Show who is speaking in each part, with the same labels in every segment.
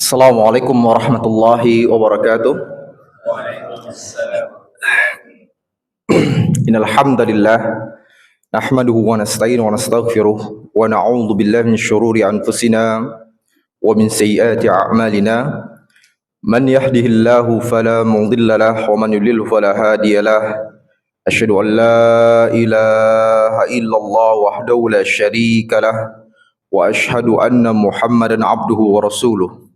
Speaker 1: Assalamualaikum warahmatullahi wabarakatuh. Innal hamdalillah nahmaduhu wa nasta'inuhu wa nastaghfiruh wa na'udzu billahi min syururi anfusina wa min sayyiati a'malina. Man yahdihillahu fala mudilla lahu wa man yudlil fala hadiya lahu. Asyhadu an la ilaha illallah wahdahu la syarika lahu wa asyhadu anna Muhammadan abduhu wa rasuluh.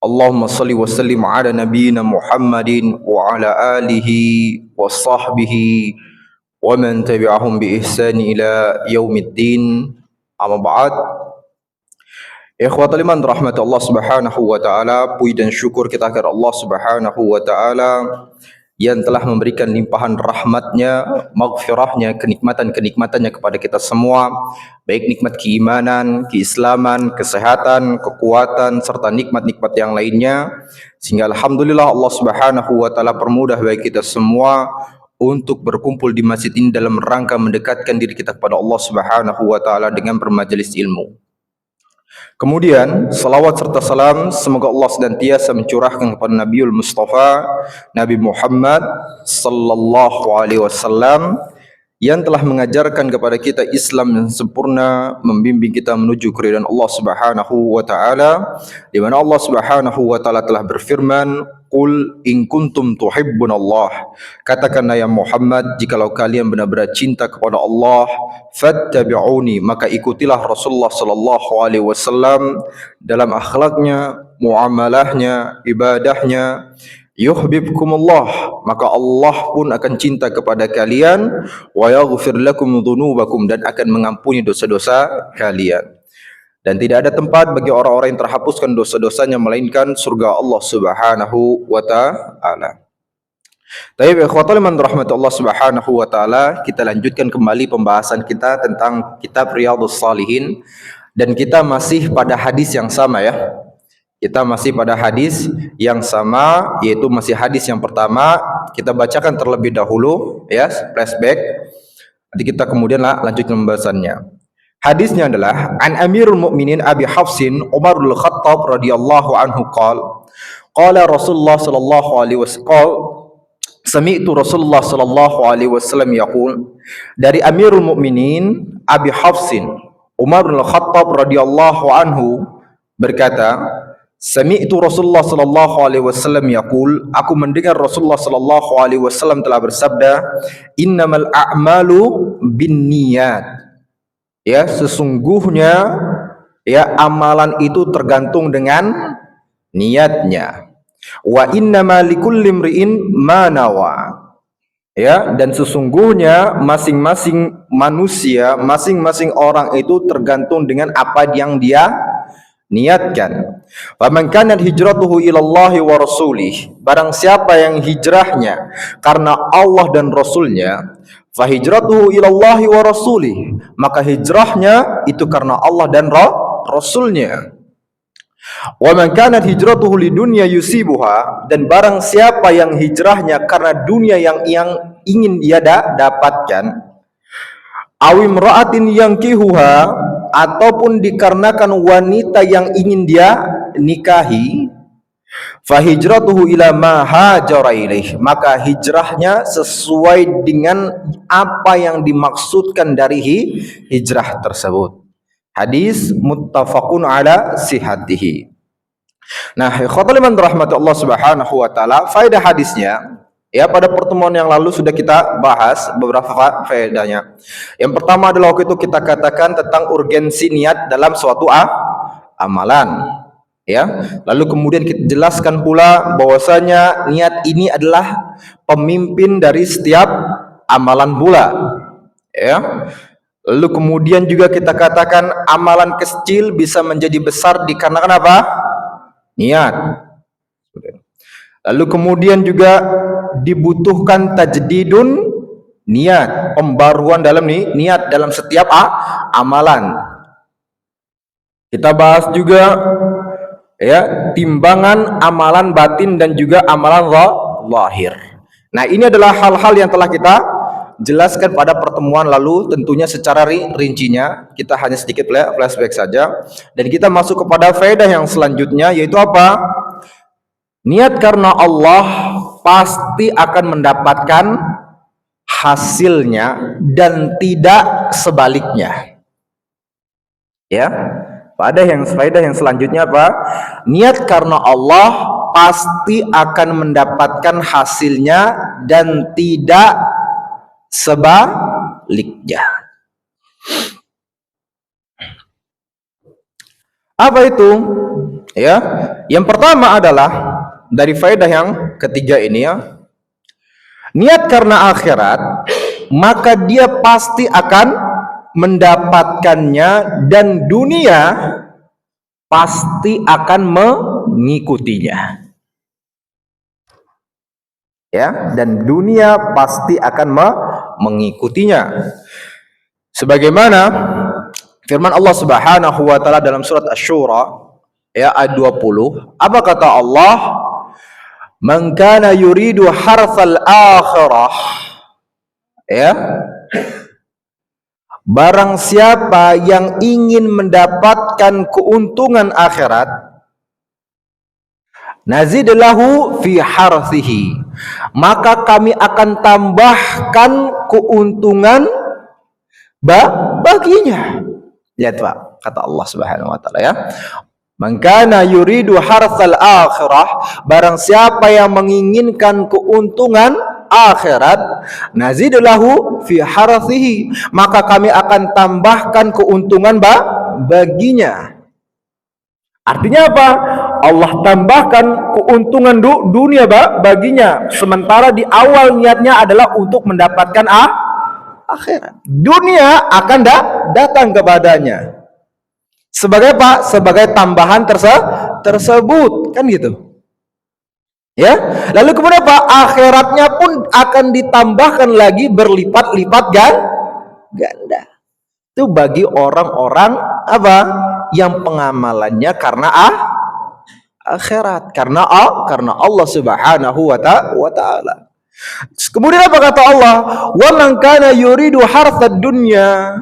Speaker 1: Allahumma salli wa sallim ala nabiyyina Muhammadin wa ala alihi wa sahbihi wa man tabi'ahum bi ihsani ila yaumiddin. Amma ba'd. Ikhwatal iman rahmat Allah Subhanahu wa taala, puji dan syukur kita kepada Allah Subhanahu wa taala yang telah memberikan limpahan rahmatnya, maghfirahnya, kenikmatan-kenikmatannya kepada kita semua, baik nikmat keimanan, keislaman, kesehatan, kekuatan, serta nikmat-nikmat yang lainnya, sehingga alhamdulillah Allah Subhanahu wa taala permudah bagi kita semua untuk berkumpul di masjid ini dalam rangka mendekatkan diri kita kepada Allah Subhanahu wa taala dengan bermajelis ilmu. Kemudian salawat serta salam semoga Allah senantiasa mencurahkan kepada Nabiul Mustafa Nabi Muhammad sallallahu alaihi wasallam yang telah mengajarkan kepada kita Islam yang sempurna, membimbing kita menuju keridhaan Allah Subhanahu wa taala, di mana Allah Subhanahu wa taala telah berfirman, "Qul in kuntum tuhibbunallah." Katakanlah ya Muhammad, jikalau kalian benar-benar cinta kepada Allah, fattabi'uni, maka ikutilah Rasulullah sallallahu alaihi wasallam dalam akhlaknya, muamalahnya, ibadahnya. Yuhibbukumullah, maka Allah pun akan cinta kepada kalian, wa yaghfir lakum dzunubakum, dan akan mengampuni dosa-dosa kalian. Dan tidak ada tempat bagi orang-orang yang terhapuskan dosa-dosanya melainkan surga Allah Subhanahu wa taala. Baik, ikhwatul iman rahmatullah Subhanahu wa taala, kita lanjutkan kembali pembahasan kita tentang kitab Riyadhus Shalihin, dan kita masih pada hadis yang sama ya. Kita masih pada hadis yang sama, yaitu masih hadis yang pertama. Kita bacakan terlebih dahulu ya, flashback. Nanti kita kemudian lanjutkan pembahasannya. Hadisnya adalah an Amirul Mukminin Abi Hafsin Umar bin Khattab radhiyallahu anhu qala Rasulullah sallallahu alaihi wasallam, sami'tu Rasulullah sallallahu alaihi wasallam yaqul, dari Amirul Mukminin Abi Hafsin Umar bin Khattab radhiyallahu anhu berkata, sami'tu Rasulullah sallallahu alaihi wasallam yaqul, aku mendengar Rasulullah sallallahu alaihi wasallam telah bersabda, innamal a'malu binniyat. Ya, sesungguhnya ya amalan itu tergantung dengan niatnya. Wa innama likulli imri'in ma nawa. Ya, dan sesungguhnya masing-masing manusia, masing-masing orang itu tergantung dengan apa yang dia niatkan. Faman kanat hijratuhu ilallahi wa rasulih, barang siapa yang hijrahnya karena Allah dan Rasulnya, fa hijratuhu ilallahi wa rasulih, maka hijrahnya itu karena Allah dan Rasulnya. Wa man kanat hijratuhu lidunya yusibuha, dan barang siapa yang hijrahnya karena dunia yang ingin dia dapatkan, awim ra'atin yankihuha, ataupun dikarenakan wanita yang ingin dia nikahi, fa hijratuhu ila ma hajara ilaih, maka hijrahnya sesuai dengan apa yang dimaksudkan dari hijrah tersebut. Hadis muttafaqun ala sihhatihi. Nah, ikhwatul iman rahmatullah Subhanahu wa taala, faedah hadisnya ya, pada pertemuan yang lalu sudah kita bahas beberapa faedahnya. Yang pertama adalah waktu itu kita katakan tentang urgensi niat dalam suatu amalan. Ya, lalu kemudian kita jelaskan pula bahwasanya niat ini adalah pemimpin dari setiap amalan pula. Ya. Lalu kemudian juga kita katakan amalan kecil bisa menjadi besar dikarenakan apa? Niat. Lalu kemudian juga dibutuhkan tajdidun niat, pembaruan dalam niat dalam setiap amalan. Kita bahas juga ya timbangan amalan batin dan juga amalan zahir. Nah, ini adalah hal-hal yang telah kita jelaskan pada pertemuan lalu, tentunya secara rincinya. Kita hanya sedikit flashback saja, dan kita masuk kepada faedah yang selanjutnya, yaitu apa? Niat karena Allah pasti akan mendapatkan hasilnya dan tidak sebaliknya. Ya, faedah yang selanjutnya apa? Niat karena Allah pasti akan mendapatkan hasilnya dan tidak sebaliknya. Apa itu? Ya, yang pertama adalah dari faedah yang ketiga ini, ya, niat karena akhirat, maka dia pasti akan mendapatkannya dan dunia pasti akan mengikutinya. Ya, dan dunia pasti akan mengikutinya. Sebagaimana firman Allah Subhanahu wa taala dalam surat Asy-Syura ya ayat 20, apa kata Allah? Man kana yuridu harthal akhirah, ya, barang siapa yang ingin mendapatkan keuntungan akhirat, nazid lahu fi harthihi, maka kami akan tambahkan keuntungan baginya. Lihat Pak, kata Allah Subhanahu wa taala, ya. Man kana yuridu harthal akhirah, barang siapa yang menginginkan keuntungan akhirat, nazid lahu fi harthihi, maka kami akan tambahkan keuntungan baginya. Artinya apa? Allah tambahkan keuntungan dunia baginya, sementara di awal niatnya adalah untuk mendapatkan akhirat. Dunia akan datang kepadanya. Sebagai apa? Sebagai tambahan tersebut, kan gitu. Ya. Lalu kemudian apa? Akhiratnya pun akan ditambahkan lagi berlipat-lipat ganda. Itu bagi orang-orang apa? Yang pengamalannya karena akhirat, karena Allah Subhanahu wa taala. Kemudian apa kata Allah? Wa man kana yuridu harthad dunya,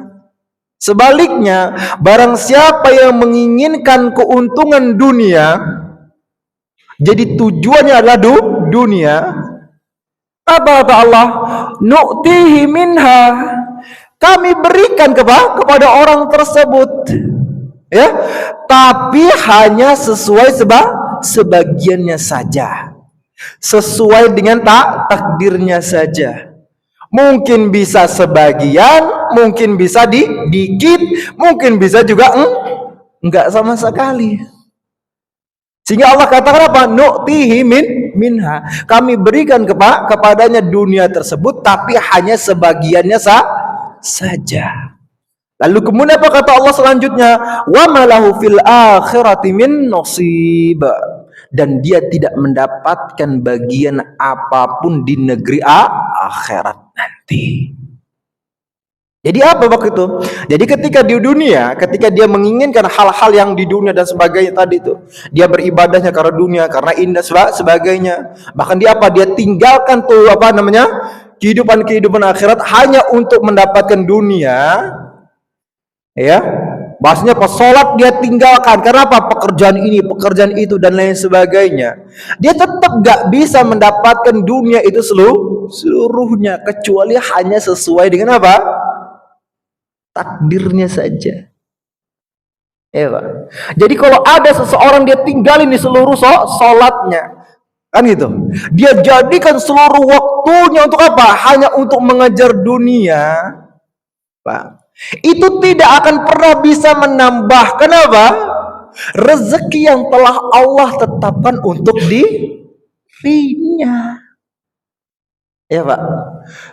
Speaker 1: sebaliknya barang siapa yang menginginkan keuntungan dunia, jadi tujuannya adalah dunia, apa kata Allah? Nu'tihi minha, kami berikan kepada orang tersebut, ya, tapi hanya sesuai sebagiannya saja, sesuai dengan takdirnya saja. Mungkin bisa sebagian, mungkin bisa dikit, mungkin bisa juga enggak sama sekali. Sehingga Allah katakan apa? Nu'tihi minha, kami berikan kepadanya dunia tersebut, tapi hanya sebagiannya saja. Lalu kemudian apa kata Allah selanjutnya? Wa malahu fil akhirati min nasib, dan dia tidak mendapatkan bagian apapun di negeri akhirat nanti. Jadi apa waktu itu? Jadi ketika di dunia, ketika dia menginginkan hal-hal yang di dunia dan sebagainya tadi itu, dia beribadahnya karena dunia, karena indah sebagainya. Bahkan dia apa? Dia tinggalkan tuh apa namanya? kehidupan akhirat hanya untuk mendapatkan dunia. Ya. Bahasanya pas sholat dia tinggalkan karena apa? Pekerjaan ini, pekerjaan itu dan lain sebagainya. Dia tetap gak bisa mendapatkan dunia itu seluruhnya, kecuali hanya sesuai dengan apa? Takdirnya saja. Ya Pak. Jadi kalau ada seseorang dia tinggalin di seluruh sholatnya, kan gitu, dia jadikan seluruh waktunya untuk apa? Hanya untuk mengejar dunia, Pak, itu tidak akan pernah bisa menambahkan apa? Rezeki yang telah Allah tetapkan untuk dirinya. Ya Pak.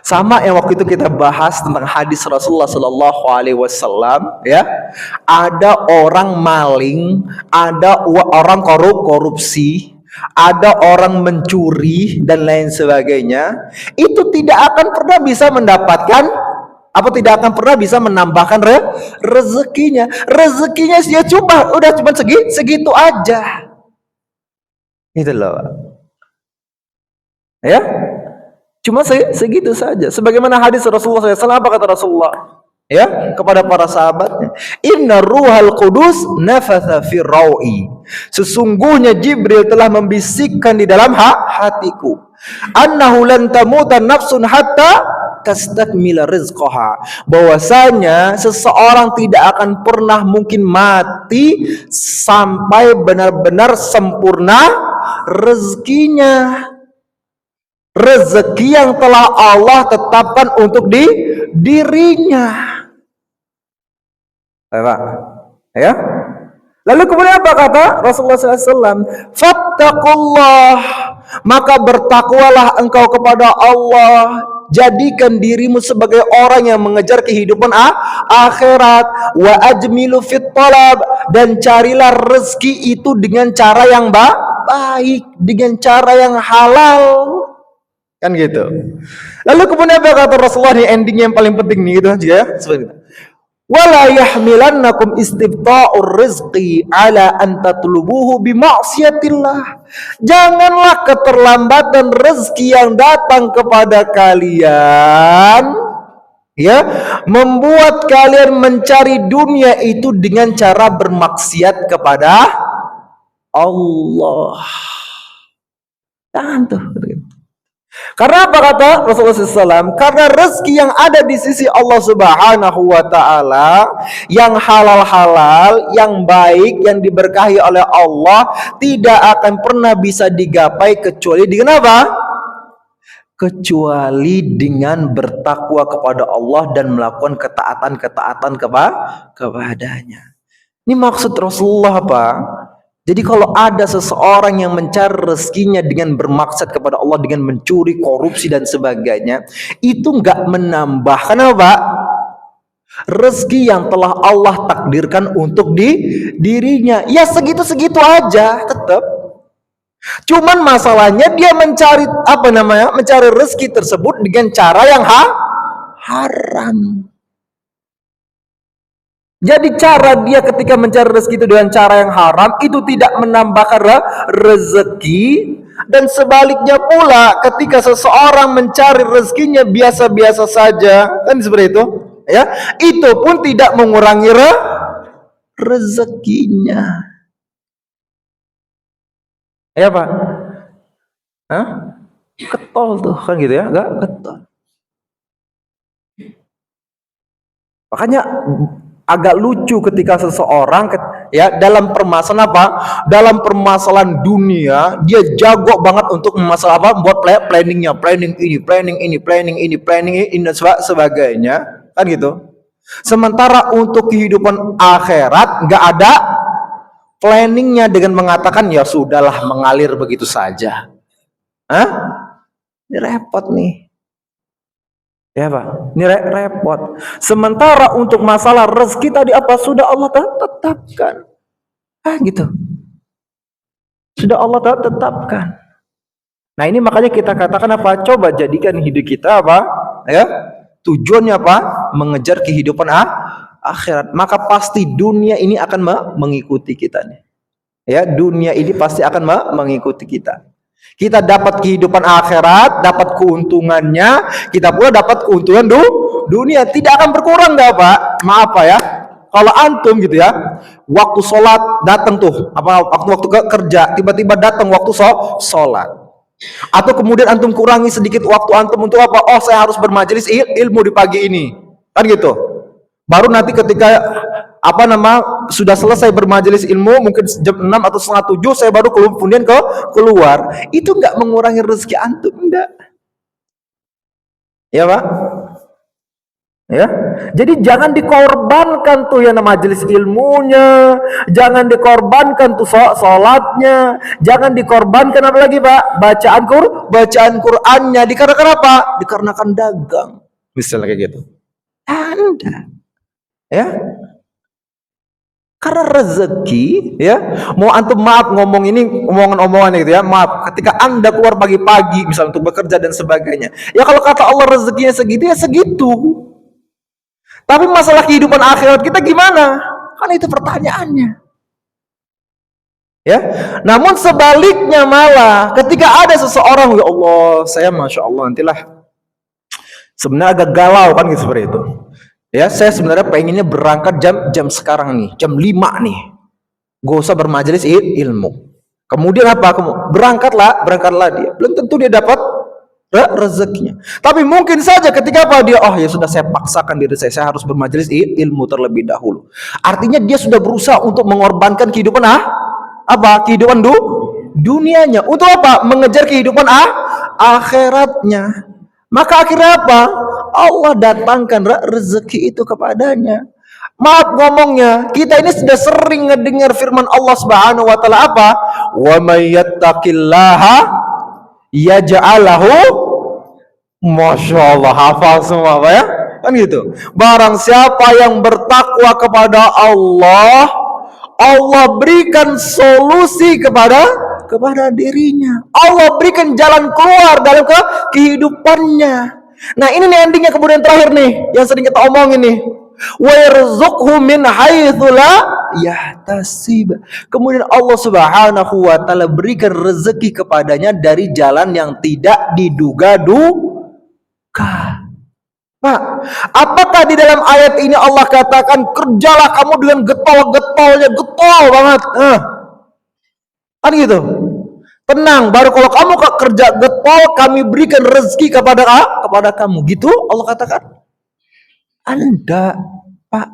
Speaker 1: Sama yang waktu itu kita bahas tentang hadis Rasulullah Sallallahu Alaihi Wasallam. Ya, ada orang maling, ada orang korupsi, ada orang mencuri dan lain sebagainya. Itu tidak akan pernah bisa mendapatkan apa, tidak akan pernah bisa menambahkan rezekinya. Rezekinya dia cuma segitu aja. Itu loh. Ya.
Speaker 2: Cuma segitu saja. Sebagaimana hadis Rasulullah SAW, apa kata Rasulullah? Ya, kepada para sahabatnya, Inna ruhal qudus nafatha fi rawi. Sesungguhnya Jibril telah membisikkan di dalam hatiku. Annahu lan tamuta nafsun hatta tastakmila rizqaha. Bahwasanya seseorang tidak akan pernah mungkin mati sampai benar-benar sempurna rezekinya. Rezeki yang telah Allah tetapkan untuk dirinya. Pak, ya. Lalu kemudian apa kata Rasulullah SAW? Fattaqullah, maka bertakwalah engkau kepada Allah. Jadikan dirimu sebagai orang yang mengejar kehidupan akhirat. Wa ajmilu fit talab, dan carilah rezeki itu dengan cara yang baik, dengan cara yang halal. Kan gitu. Lalu kemudian apa kata Rasulullah, ini ending yang paling penting nih gitu juga ya. Seperti itu. Wala yahmilannakum istibta'ur rizqi ala an tatlubuhu bima'siyatillah. Janganlah keterlambatan rezeki yang datang kepada kalian ya membuat kalian mencari dunia itu dengan cara bermaksiat kepada Allah. Jangan tuh. Karena apa kata Rasulullah SAW? Karena rezeki yang ada di sisi Allah Subhanahu wa Ta'ala, yang halal-halal, yang baik, yang diberkahi oleh Allah, tidak akan pernah bisa digapai kecuali dengan apa? Kecuali dengan bertakwa kepada Allah dan melakukan ketaatan-ketaatan kepadanya. Ini maksud Rasulullah, Pak. Jadi kalau ada seseorang yang mencari rezekinya dengan bermaksud kepada Allah, dengan mencuri, korupsi dan sebagainya, itu enggak menambah. Kenapa? Rezeki yang telah Allah takdirkan untuk dirinya. Ya segitu-segitu aja tetap. Cuman masalahnya dia mencari mencari rezeki tersebut dengan cara yang haram. Jadi cara dia ketika mencari rezeki itu dengan cara yang haram itu tidak menambahkan rezeki, dan sebaliknya pula ketika seseorang mencari rezekinya biasa-biasa saja, kan seperti itu, ya, itu pun tidak mengurangi rezekinya. Ya Pak? Hah? Ketol tuh kan gitu ya, enggak ketol. Makanya agak lucu ketika seseorang ya dalam permasalahan apa? Dalam permasalahan dunia dia jago banget untuk masalah apa? Buat planning ini dan sebagainya, kan gitu. Sementara untuk kehidupan akhirat nggak ada planningnya, dengan mengatakan ya sudahlah mengalir begitu saja. Hah? Ini repot nih. Ya Pak, ini repot. Sementara untuk masalah rezeki tadi apa? Sudah Allah tetapkan. Gitu. Sudah Allah tetapkan. Nah ini makanya kita katakan apa? Coba jadikan hidup kita apa? Ya, tujuannya apa? Mengejar kehidupan akhirat. Maka pasti dunia ini akan mengikuti kita nih. Ya, dunia ini pasti akan mengikuti kita. Kita dapat kehidupan akhirat, dapat keuntungannya, kita pula dapat keuntungan dunia. Tidak akan berkurang, enggak Pak? Maaf Pak ya. Kalau antum gitu ya, waktu sholat datang tuh, waktu kerja, tiba-tiba datang waktu sholat. Atau kemudian antum kurangi sedikit waktu antum untuk apa? Oh saya harus bermajelis ilmu di pagi ini, kan gitu. Baru nanti ketika sudah selesai bermajelis ilmu mungkin jam 6 atau setengah 7 saya baru kemudian keluar. Itu enggak mengurangi rezeki antum, enggak. Ya Pak? Ya. Jadi jangan dikorbankan tuh yang majelis ilmunya, jangan dikorbankan tuh salatnya, jangan dikorbankan apa lagi Pak? Bacaan Qur'annya. Dikarenakan apa? Dikarenakan dagang. Misalnya kayak gitu. Anda. Ya. Karena rezeki, ya, mau antum maaf ngomong ini omongan gitu ya, maaf, ketika anda keluar pagi-pagi misalnya untuk bekerja dan sebagainya, ya kalau kata Allah rezekinya segitu ya segitu. Tapi masalah kehidupan akhirat kita gimana? Kan itu pertanyaannya. Ya, namun sebaliknya malah ketika ada seseorang, ya Allah, saya masya Allah nantilah Sebenarnya agak galau kan gitu seperti itu. Ya, saya sebenarnya pengennya berangkat jam sekarang nih, jam 5 nih. Gak usah bermajelis ilmu. Kemudian apa? Berangkatlah dia. Belum tentu dia dapat rezekinya. Tapi mungkin saja ketika apa dia, oh ya sudah saya paksakan diri saya harus bermajelis ilmu terlebih dahulu. Artinya dia sudah berusaha untuk mengorbankan kehidupan kehidupan dunianya untuk apa? Mengejar kehidupan akhiratnya. Maka akhirnya apa? Allah datangkan rezeki itu kepadanya. Maaf ngomongnya, kita ini sudah sering ngedengar firman Allah Subhanahu wa taala apa? Wa may yattaqillaha yaj'alahu, Masya Allah, hafal semua Pak ya? Kan gitu. Barang siapa yang bertakwa kepada Allah, Allah berikan solusi kepada dirinya. Allah berikan jalan keluar dalam kehidupannya. Nah, ini nih endingnya kemudian terakhir nih yang sering kita omongin nih. Wa yarzuqhu min haitsu la yahtasib. Kemudian Allah Subhanahu wa taala berikan rezeki kepadanya dari jalan yang tidak diduga-duga. Pak, apakah di dalam ayat ini Allah katakan kerjalah kamu dengan getol-getolnya, getol banget? Kan gitu. Tenang, baru kalau kamu kerja getol, kami berikan rezeki kepada kamu. Gitu Allah katakan. Anda, Pak.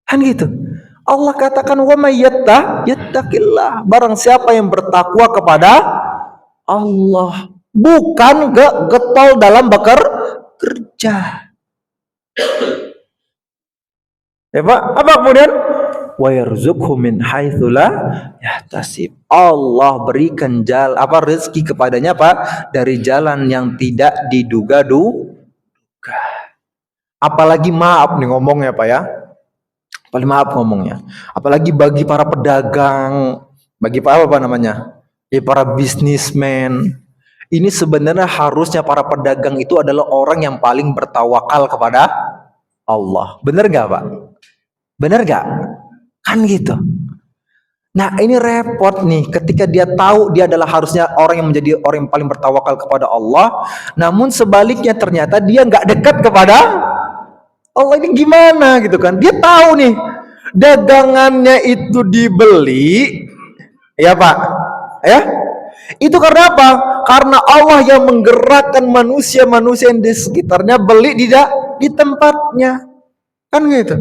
Speaker 2: Kan gitu. Allah katakan wa may yattaqillah. Barang siapa yang bertakwa kepada Allah, bukan getol dalam bekerja. Ya Pak, apa kemudian? Wa yarzuqhu min haitsu la yahtasib. Allah berikan rezeki kepadanya Pak dari jalan yang tidak diduga-duga. Apalagi maaf nih ngomongnya Pak ya. Paling maaf ngomongnya. Apalagi bagi para pedagang, bagi para para bisnismen. Ini sebenarnya harusnya para pedagang itu adalah orang yang paling bertawakal kepada Allah. Benar nggak Pak? Benar nggak? Kan gitu. Nah ini repot nih ketika dia tahu dia adalah harusnya orang yang menjadi orang yang paling bertawakal kepada Allah, namun sebaliknya ternyata dia nggak dekat kepada Allah. Ini gimana gitu kan? Dia tahu nih dagangannya itu dibeli, ya Pak, ya. Itu karena apa? Karena Allah yang menggerakkan manusia-manusia yang di sekitarnya beli di tempatnya, kan gitu.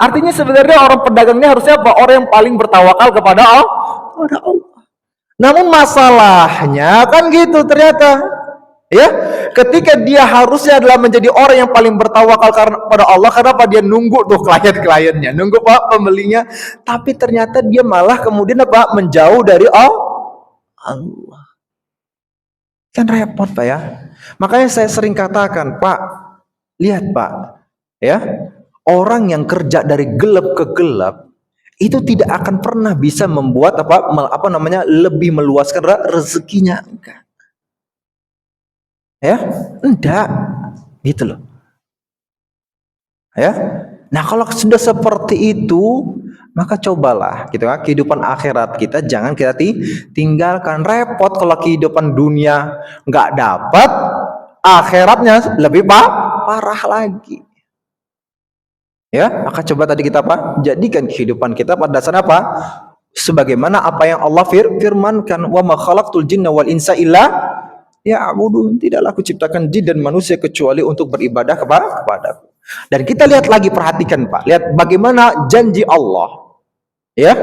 Speaker 2: Artinya sebenarnya orang pedagangnya harusnya apa? Orang yang paling bertawakal kepada Allah. Namun masalahnya kan gitu ternyata. Ya, ketika dia harusnya adalah menjadi orang yang paling bertawakal kepada Allah, kenapa dia nunggu tuh klien-kliennya, nunggu Pak pembelinya, tapi ternyata dia malah kemudian apa? Menjauh dari Allah. Kan repot Pak ya. Makanya saya sering katakan, Pak, lihat Pak, ya. Orang yang kerja dari gelap ke gelap itu tidak akan pernah bisa membuat lebih meluaskan rezekinya, enggak. Ya, enggak. Gitu loh. Ya. Nah, kalau sudah seperti itu, maka cobalah gitu kan, kehidupan akhirat kita jangan kita tinggalkan. Repot kalau kehidupan dunia enggak dapat, akhiratnya lebih parah lagi. Ya, maka coba tadi kita jadikan kehidupan kita pada dasarnya apa? Sebagaimana apa yang Allah firmankan, wa ma khalaqtul jinna wal insa illa ya'budun. Tidaklah aku ciptakan jin dan manusia kecuali untuk beribadah kepadaku. Dan kita lihat lagi, perhatikan Pak, lihat bagaimana janji Allah. Ya,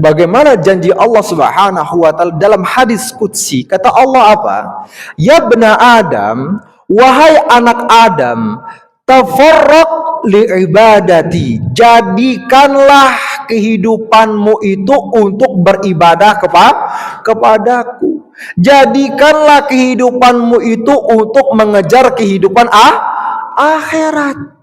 Speaker 2: bagaimana janji Allah Subhanahu wa taala dalam hadis qudsi. Kata Allah apa? Ya bena Adam, wahai anak Adam, tafarraq li'ibadati, jadikanlah kehidupanmu itu untuk beribadah kepadaku. Jadikanlah kehidupanmu itu untuk mengejar kehidupan akhirat.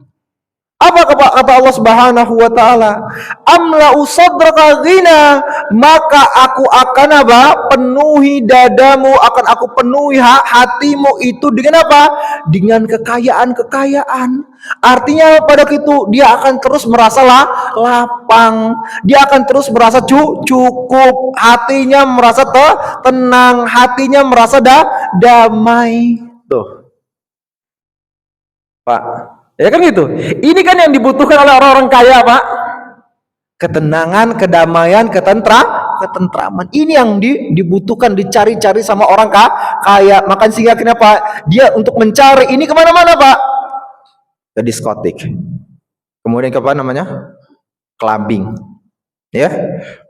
Speaker 2: Apa kata Allah Subhanahu wa taala? Amla usadraka ghina, maka aku akan penuhi dadamu, akan aku penuhi hatimu itu dengan apa? Dengan kekayaan-kekayaan. Artinya pada itu dia akan terus merasa lapang, dia akan terus merasa cukup, hatinya merasa tenang, hatinya merasa damai. Tuh. Pak. Ya kan gitu. Ini kan yang dibutuhkan oleh orang-orang kaya, Pak. Ketenangan, kedamaian, ketentraman. Ini yang dibutuhkan, dicari-cari sama orang kaya. Makanya sehingga kenapa dia untuk mencari ini kemana-mana, Pak? Ke diskotik. Kemudian ke apa namanya? Clubbing. Ya.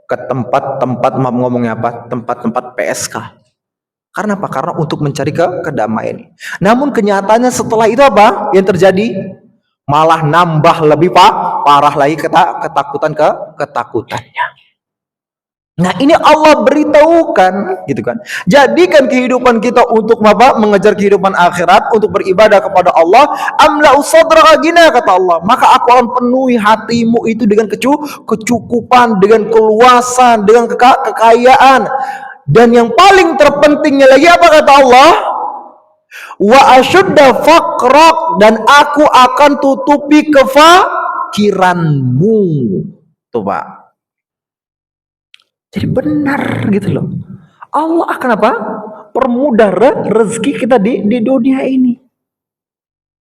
Speaker 2: Ke tempat-tempat, maaf ngomongnya apa? Tempat-tempat PSK. Karena apa? Karena untuk mencari kedamaian. Namun kenyataannya setelah itu apa yang terjadi? Malah nambah lebih parah lagi ketakutannya. Nah, ini Allah beritahukan, gitu kan. Jadikan kehidupan kita untuk apa? Mengejar kehidupan akhirat, untuk beribadah kepada Allah. Amla'u sadraka ghina, kata Allah. Maka aku akan penuhi hatimu itu dengan kecukupan, dengan keluasan, dengan kekayaan. Dan yang paling terpentingnya lagi apa kata Allah? Wa asyudda faqrak, dan aku akan tutupi kefakiranmu. Tuh, Pak. Jadi benar gitu loh. Allah akan apa? Permudah rezeki kita di dunia ini.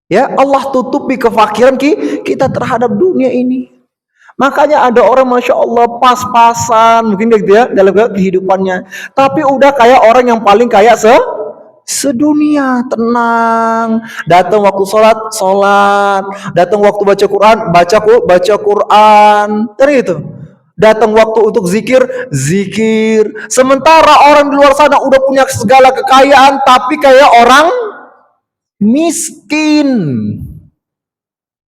Speaker 2: Ya, Allah tutupi kefakiran kita terhadap dunia ini. Makanya ada orang Masya Allah pas-pasan mungkin gitu ya dalam kehidupannya. Tapi udah kayak orang yang paling kaya sedunia, tenang. Datang waktu sholat. Datang waktu baca Quran, baca Quran. Dan itu. Datang waktu untuk zikir. Sementara orang di luar sana udah punya segala kekayaan, tapi kayak orang miskin.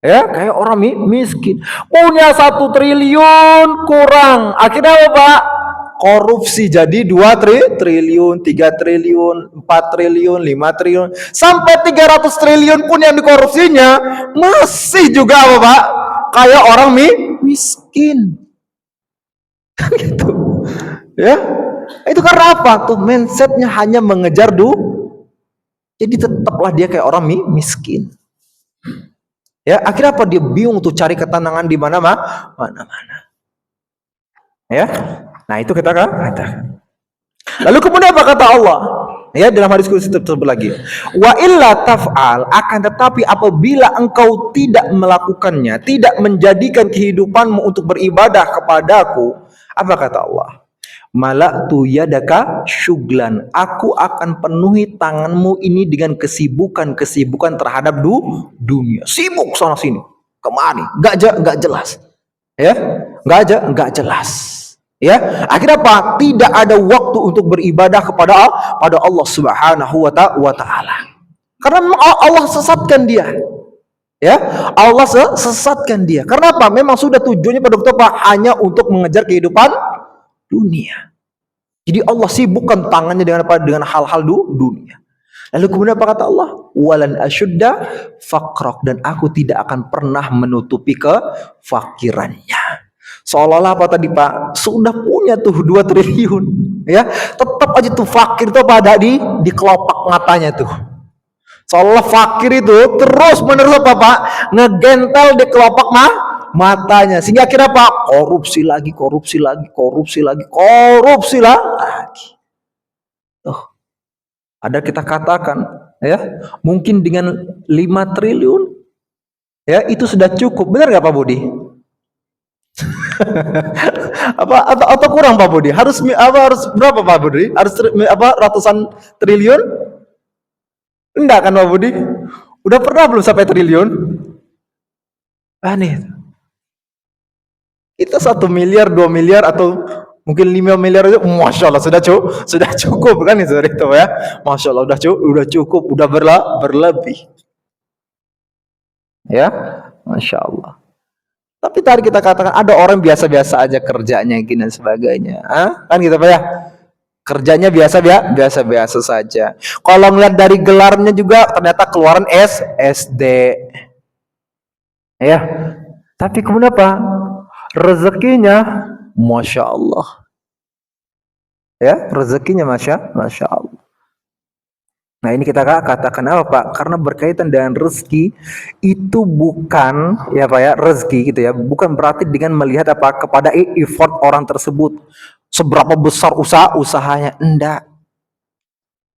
Speaker 2: Ya, kayak orang miskin. Punya 1 triliun kurang. Akhirnya apa, Pak? Korupsi jadi 2 triliun, 3 triliun, 4 triliun, 5 triliun, sampai 300 triliun pun yang dikorupsinya masih juga apa, Pak? Kayak orang miskin. Gitu. Ya. Itu karena apa? Tuh mindsetnya hanya mengejar jadi tetaplah dia kayak orang miskin. Ya, akhirnya apa? Dia bingung tuh cari ketenangan di mana-mana. Ya. Nah, itu kita katakan. Lalu kemudian apa kata Allah? Ya, dalam hadis qudsi tersebut lagi. Wa illa taf'al, akan tetapi apabila engkau tidak melakukannya, tidak menjadikan kehidupanmu untuk beribadah kepadaku, apa kata Allah? Mala'tu yadaka syuglan, aku akan penuhi tanganmu ini dengan kesibukan terhadap dunia. Sibuk sana sini, kemari, enggak jelas. Ya, enggak jelas. Ya, akhirnya apa? Tidak ada waktu untuk beribadah kepada Allah Subhanahu wa taala. Karena Allah sesatkan dia. Ya, Allah sesatkan dia. Karena apa? Memang sudah tujuannya pada waktu apa? Hanya untuk mengejar kehidupan dunia. Jadi Allah sibukkan tangannya dengan apa? Dengan hal-hal dunia. Lalu kemudian apa kata Allah? Walan asyudda faqrak, dan aku tidak akan pernah menutupi kefakirannya. Seolah-olah apa tadi, Pak? Sudah punya tuh 2 triliun, ya. Tetap aja tuh fakir tuh apa ada di kelopak matanya tuh. Seolah fakir itu terus menerus apa, Pak? Ngegentel di kelopak matanya, sehingga akhirnya Pak korupsi lagi. Tuh, ada kita katakan, ya, mungkin dengan 5 triliun, ya itu sudah cukup. Benar nggak Pak Budi? atau kurang Pak Budi? Harus berapa Pak Budi? Harus ratusan triliun? Enggak kan Pak Budi? Udah pernah belum sampai triliun? Aneh. Kita 1 miliar, 2 miliar, atau mungkin 5 miliar aja, Masya Allah sudah cukup kan itu ya. Masya Allah udah cukup, udah berlebih. Ya, Masya Allah. Tapi tadi kita katakan ada orang biasa-biasa aja kerjanya gini dan sebagainya. Kan gitu Pak ya? Kerjanya biasa-biasa saja. Kalau ngeliat dari gelarnya juga ternyata keluaran SD. Ya. Tapi kemudian apa? Rezekinya Masya Allah. Ya, rezekinya Masya Allah. Nah, ini kita katakan apa Pak? Karena berkaitan dengan rezeki itu bukan ya Pak ya, rezeki gitu ya, bukan berarti dengan melihat apa kepada effort orang tersebut, seberapa besar usahanya, enggak.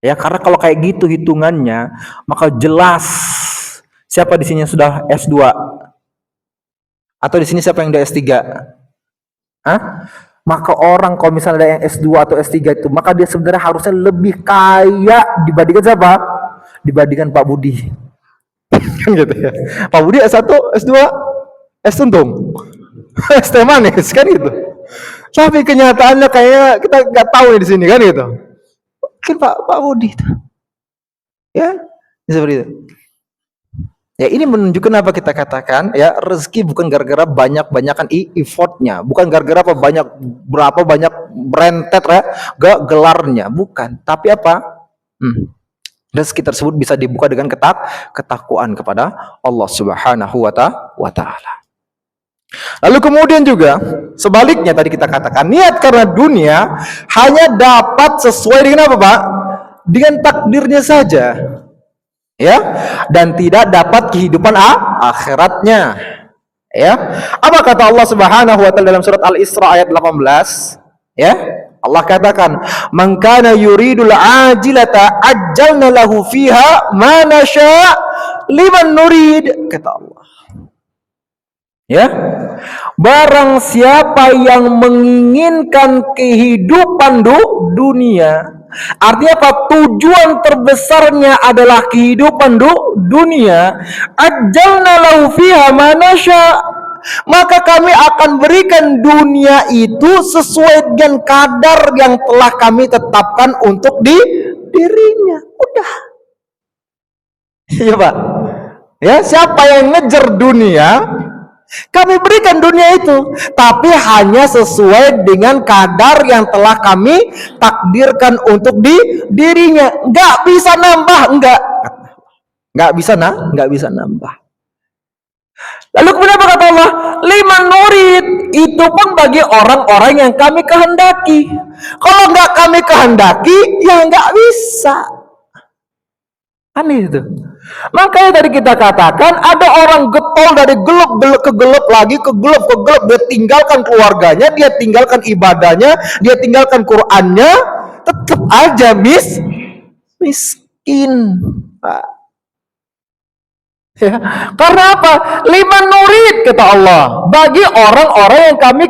Speaker 2: Ya, karena kalau kayak gitu hitungannya, maka jelas Siapa di sini yang sudah S2? Atau di sini siapa yang udah S3? Hah? Maka orang kalau misalnya ada yang S2 atau S3 itu, maka dia sebenarnya harusnya lebih kaya dibandingkan siapa? Dibandingkan Pak Budi. Kan gitu ya. Pak Budi S1, S2, S tuntung. S teh manis kan gitu. Tapi kenyataannya kayaknya kita nggak tahu di sini kan gitu. Mungkin Pak Budi itu. Ya, seperti itu. Ya, ini menunjukkan apa kita katakan ya, rezeki bukan gara-gara banyak-banyakan effortnya, bukan gara-gara apa berapa banyak rentet ya, gak gelarnya, bukan. Tapi apa? Rezeki tersebut bisa dibuka dengan ketakwaan kepada Allah Subhanahu wa taala. Lalu kemudian juga sebaliknya tadi kita katakan niat karena dunia hanya dapat sesuai dengan apa, Pak? Dengan takdirnya saja. Ya, dan tidak dapat kehidupan akhiratnya. Ya. Apa kata Allah Subhanahu wa taala dalam surat Al-Isra ayat 18? Ya. Allah katakan, "Man kana yuridul ajilata ajjalna lahu fiha ma nasya liman nurid." Kata Allah. Ya. Barang siapa yang menginginkan kehidupan dunia, artinya apa? Tujuan terbesarnya adalah kehidupan dunia. Ajjalna lahu fiha ma nasya. Maka kami akan berikan dunia itu sesuai dengan kadar yang telah kami tetapkan untuk dirinya. Udah. Iya, Pak. Ya, siapa yang ngejar dunia, kami berikan dunia itu, tapi hanya sesuai dengan kadar yang telah kami takdirkan untuk dirinya. Nggak bisa nambah, nggak bisa nambah. Lalu kemudian apa kata Allah? Liman nurid, itu pun bagi orang-orang yang kami kehendaki. Kalau nggak kami kehendaki, ya nggak bisa. Aneh itu. Makanya tadi kita katakan ada orang getol dari gelap ke gelap lagi ke gelap, dia tinggalkan keluarganya, dia tinggalkan ibadahnya, dia tinggalkan Qur'annya, tetap aja miskin, Pak. Ya, karena apa? Liman nurid kata Allah, bagi orang-orang yang kami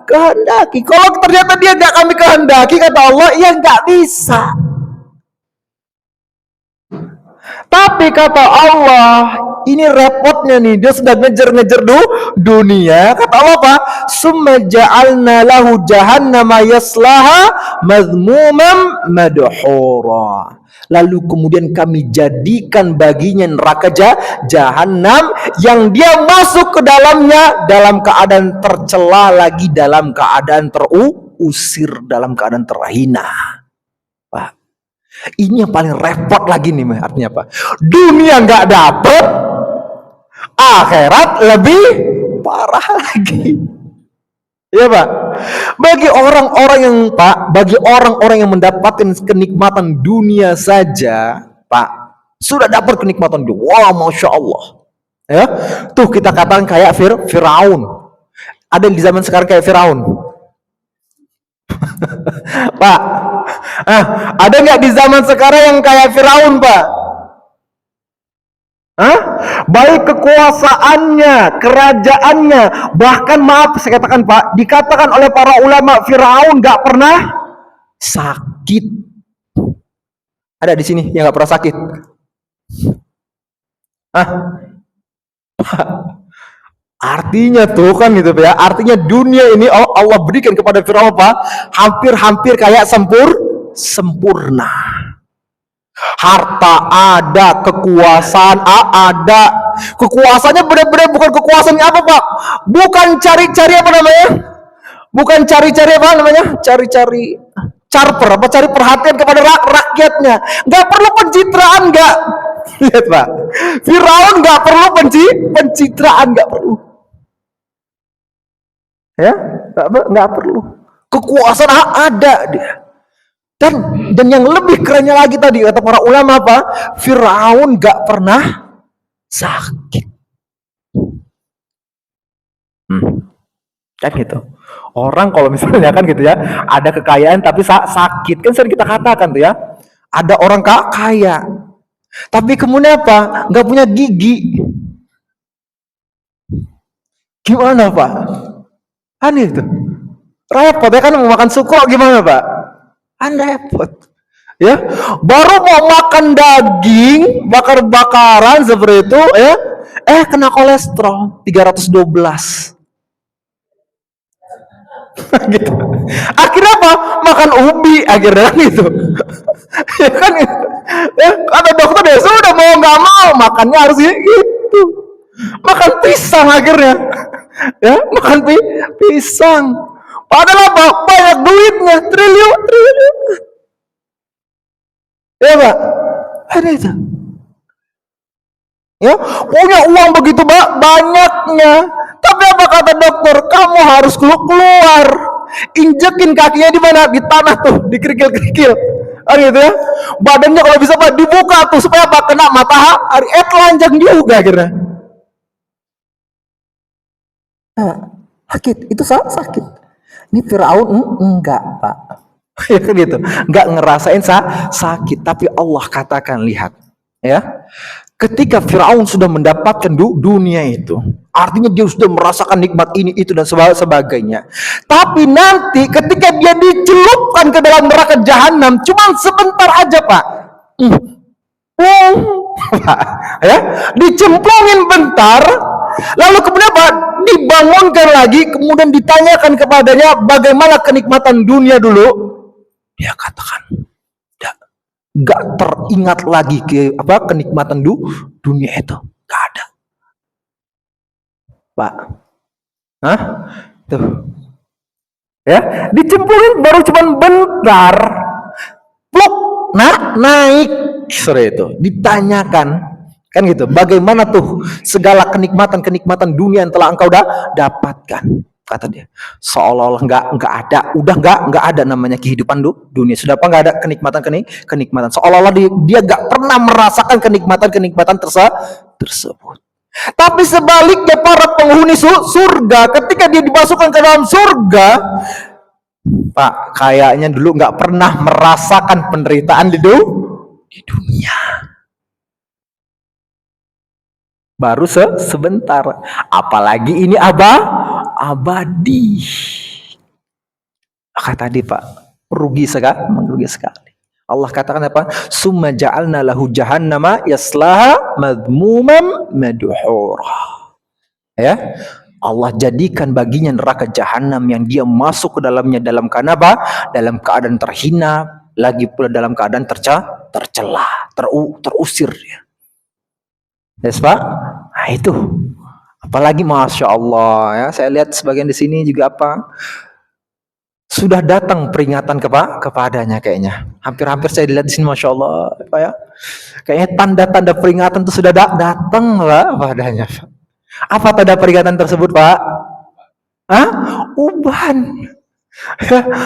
Speaker 2: kehendaki. Kalau ternyata dia nggak kami kehendaki kata Allah, ya nggak bisa. Tapi kata Allah, ini repotnya nih, dia sudah ngejar-ngejar dunia. Kata Allah apa? Summa ja'alna lahu jahannama yaslaha madhmumam madhura. Lalu kemudian kami jadikan baginya neraka jahanam yang dia masuk ke dalamnya dalam keadaan tercela lagi, dalam keadaan terusir, dalam keadaan terhina. Pak, ini yang paling repot lagi nih, artinya apa? Dunia nggak dapet, akhirat lebih parah lagi. Ya, Pak. Bagi orang-orang yang mendapatkan kenikmatan dunia saja, Pak, sudah dapat kenikmatan dunia. Wah, masya Allah. Ya, tuh kita katakan kayak Firaun. Ada di zaman sekarang kayak Firaun. Pak, ada nggak di zaman sekarang yang kayak Firaun, Pak? Baik kekuasaannya, kerajaannya, bahkan maaf saya katakan, Pak, dikatakan oleh para ulama Firaun nggak pernah sakit. Ada di sini yang nggak pernah sakit? Artinya tuh kan gitu ya, artinya dunia ini Allah berikan kepada Firaun apa? Hampir-hampir kayak sempurna. Harta ada, kekuasaan ada. Kekuasaannya benar-benar bukan kekuasaannya apa, Pak? Bukan cari-cari apa namanya? Bukan cari-cari apa namanya? Cari-cari charper, apa cari perhatian kepada rakyatnya. Nggak perlu pencitraan, nggak. Lihat, Pak. Firaun nggak perlu pencitraan, nggak perlu. Ya, nggak perlu. Kekuasaan ada dia. Dan yang lebih kerennya lagi tadi kata para ulama apa? Firaun gak pernah sakit. Kan gitu. Orang kalau misalnya kan gitu ya, ada kekayaan tapi sakit, kan sering kita katakan tuh ya. Ada orang kaya, Tapi kemudian apa? Nggak punya gigi. Gimana Pak? Aneh itu. Repot ya kan mau makan suko gimana Pak? Repot. Ya, baru mau makan daging bakar-bakaran seperti itu ya, kena kolesterol 312. Gitu. Akhirnya apa? Makan ubi akhirnya gitu. Ya kan ya, kata dokter ya sudah mau nggak mau makannya harus gitu. Makan pisang akhirnya. Ya, makan pisang. Padahal apa? Banyak duitnya, triliun. Ya Pak, ada itu. Ya, punya uang begitu banyaknya. Tapi apa kata dokter? Kamu harus keluar. Injekin kakinya di mana? Di tanah tuh, di kerikil-kerikil. Gitu ya. Badannya kalau bisa Pak dibuka tuh supaya apa? Kena matahari, telanjang juga akhirnya. Sakit, itu sakit. Ini Firaun enggak Pak. Ya kan gitu, enggak ngerasain sakit, tapi Allah katakan lihat, ya. Ketika Firaun sudah mendapatkan dunia itu, artinya dia sudah merasakan nikmat ini, itu dan sebagainya. Tapi nanti ketika dia dicelupkan ke dalam neraka jahanam, cuman sebentar aja Pak. Ya, dicemplungin bentar, lalu kemudian Pak dibangunkan lagi, kemudian ditanyakan kepadanya bagaimana kenikmatan dunia dulu. Dia katakan gak teringat lagi kenikmatan dunia itu, gak ada Pak. Tuh ya, dicemplungin baru cuman bentar, pluk, naik sore itu, ditanyakan kan gitu, bagaimana tuh segala kenikmatan dunia yang telah engkau dapatkan. Kata dia, seolah-olah nggak ada, udah nggak ada namanya kehidupan dunia, sudah apa nggak ada kenikmatan, seolah-olah dia nggak pernah merasakan kenikmatan tersebut. Tapi sebaliknya para penghuni surga, ketika dia dimasukkan ke dalam surga, Pak, kayaknya dulu nggak pernah merasakan penderitaan di dunia. Baru sebentar, apalagi ini abadi. Maka tadi Pak, merugi sekali. Allah katakan apa? Summa ja'alna lahu jahannama yaslaha madhmuman madhura. Ya, Allah jadikan baginya neraka jahanam yang dia masuk ke dalamnya dalam keadaan apa? Dalam keadaan terhina, lagi pula dalam keadaan tercela, terusir ya. Yes Pak? Nah itu. Apalagi Masya Allah ya, saya lihat sebagian di sini juga apa? Sudah datang peringatan kepadanya kayaknya. Hampir-hampir saya lihat di sini Masya Allah Pak ya. Kayaknya tanda-tanda peringatan itu sudah datang Pak padanya. Apa tanda peringatan tersebut Pak? Uban.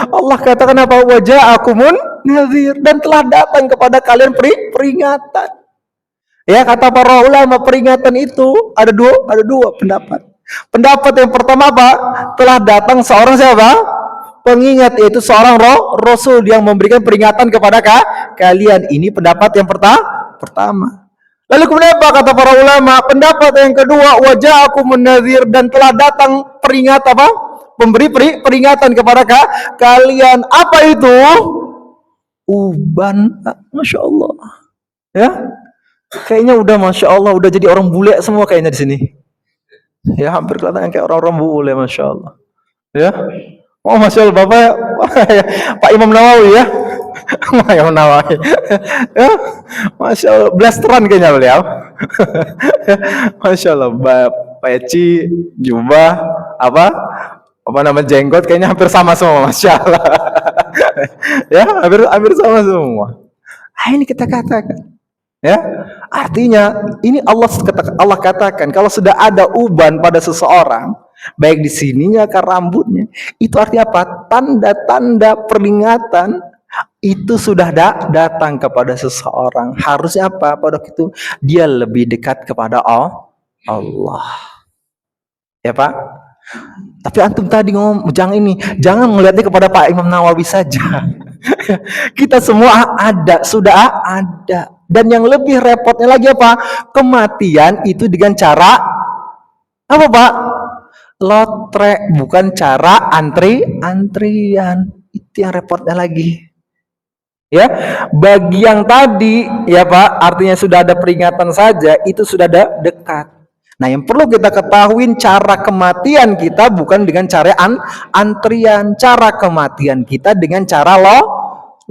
Speaker 2: Allah katakan apa? Waja'akumun nadhir, dan telah datang kepada kalian peringatan. Ya, kata para ulama, peringatan itu ada dua pendapat. Pendapat yang pertama apa? Telah datang seorang siapa? Pengingat, yaitu seorang Rasul yang memberikan peringatan kepada kalian. Ini pendapat yang pertama. Lalu kemudian apa kata para ulama? Pendapat yang kedua, waja'akumun nadhir, dan telah datang pemberi peringatan kepada kalian. Apa itu? Uban. Masya Allah. Ya. Kayaknya udah Masya Allah, udah jadi orang bule semua kayaknya di sini. Ya, hampir kelihatan kayak orang-orang bule, Masya Allah. Ya, oh Masya Allah, Bapak ya, Pak Imam Nawawi ya. Pak Imam Nawawi. Ya, Masya Allah, blasteran kayaknya beliau. Masya Allah, peci, jubah, apa nama jenggot kayaknya hampir sama semua, Masya Allah. Ya, hampir sama semua. Ini kita katakan. Ya, artinya ini Allah katakan kalau sudah ada uban pada seseorang, baik di sininya ke rambutnya, itu artinya apa? Tanda-tanda peringatan itu sudah datang kepada seseorang. Harusnya apa? Pada waktu itu dia lebih dekat kepada Allah. Ya Pak. Tapi antum tadi ngomong jangan melihatnya kepada Pak Imam Nawawi saja. Kita semua sudah ada Dan yang lebih repotnya lagi apa? Kematian itu dengan cara apa, Pak? Lotre, bukan cara antrian. Itu yang repotnya lagi. Ya, bagi yang tadi ya Pak, artinya sudah ada peringatan saja, itu sudah ada dekat. Nah, yang perlu kita ketahui, cara kematian kita bukan dengan cara antrian, cara kematian kita dengan cara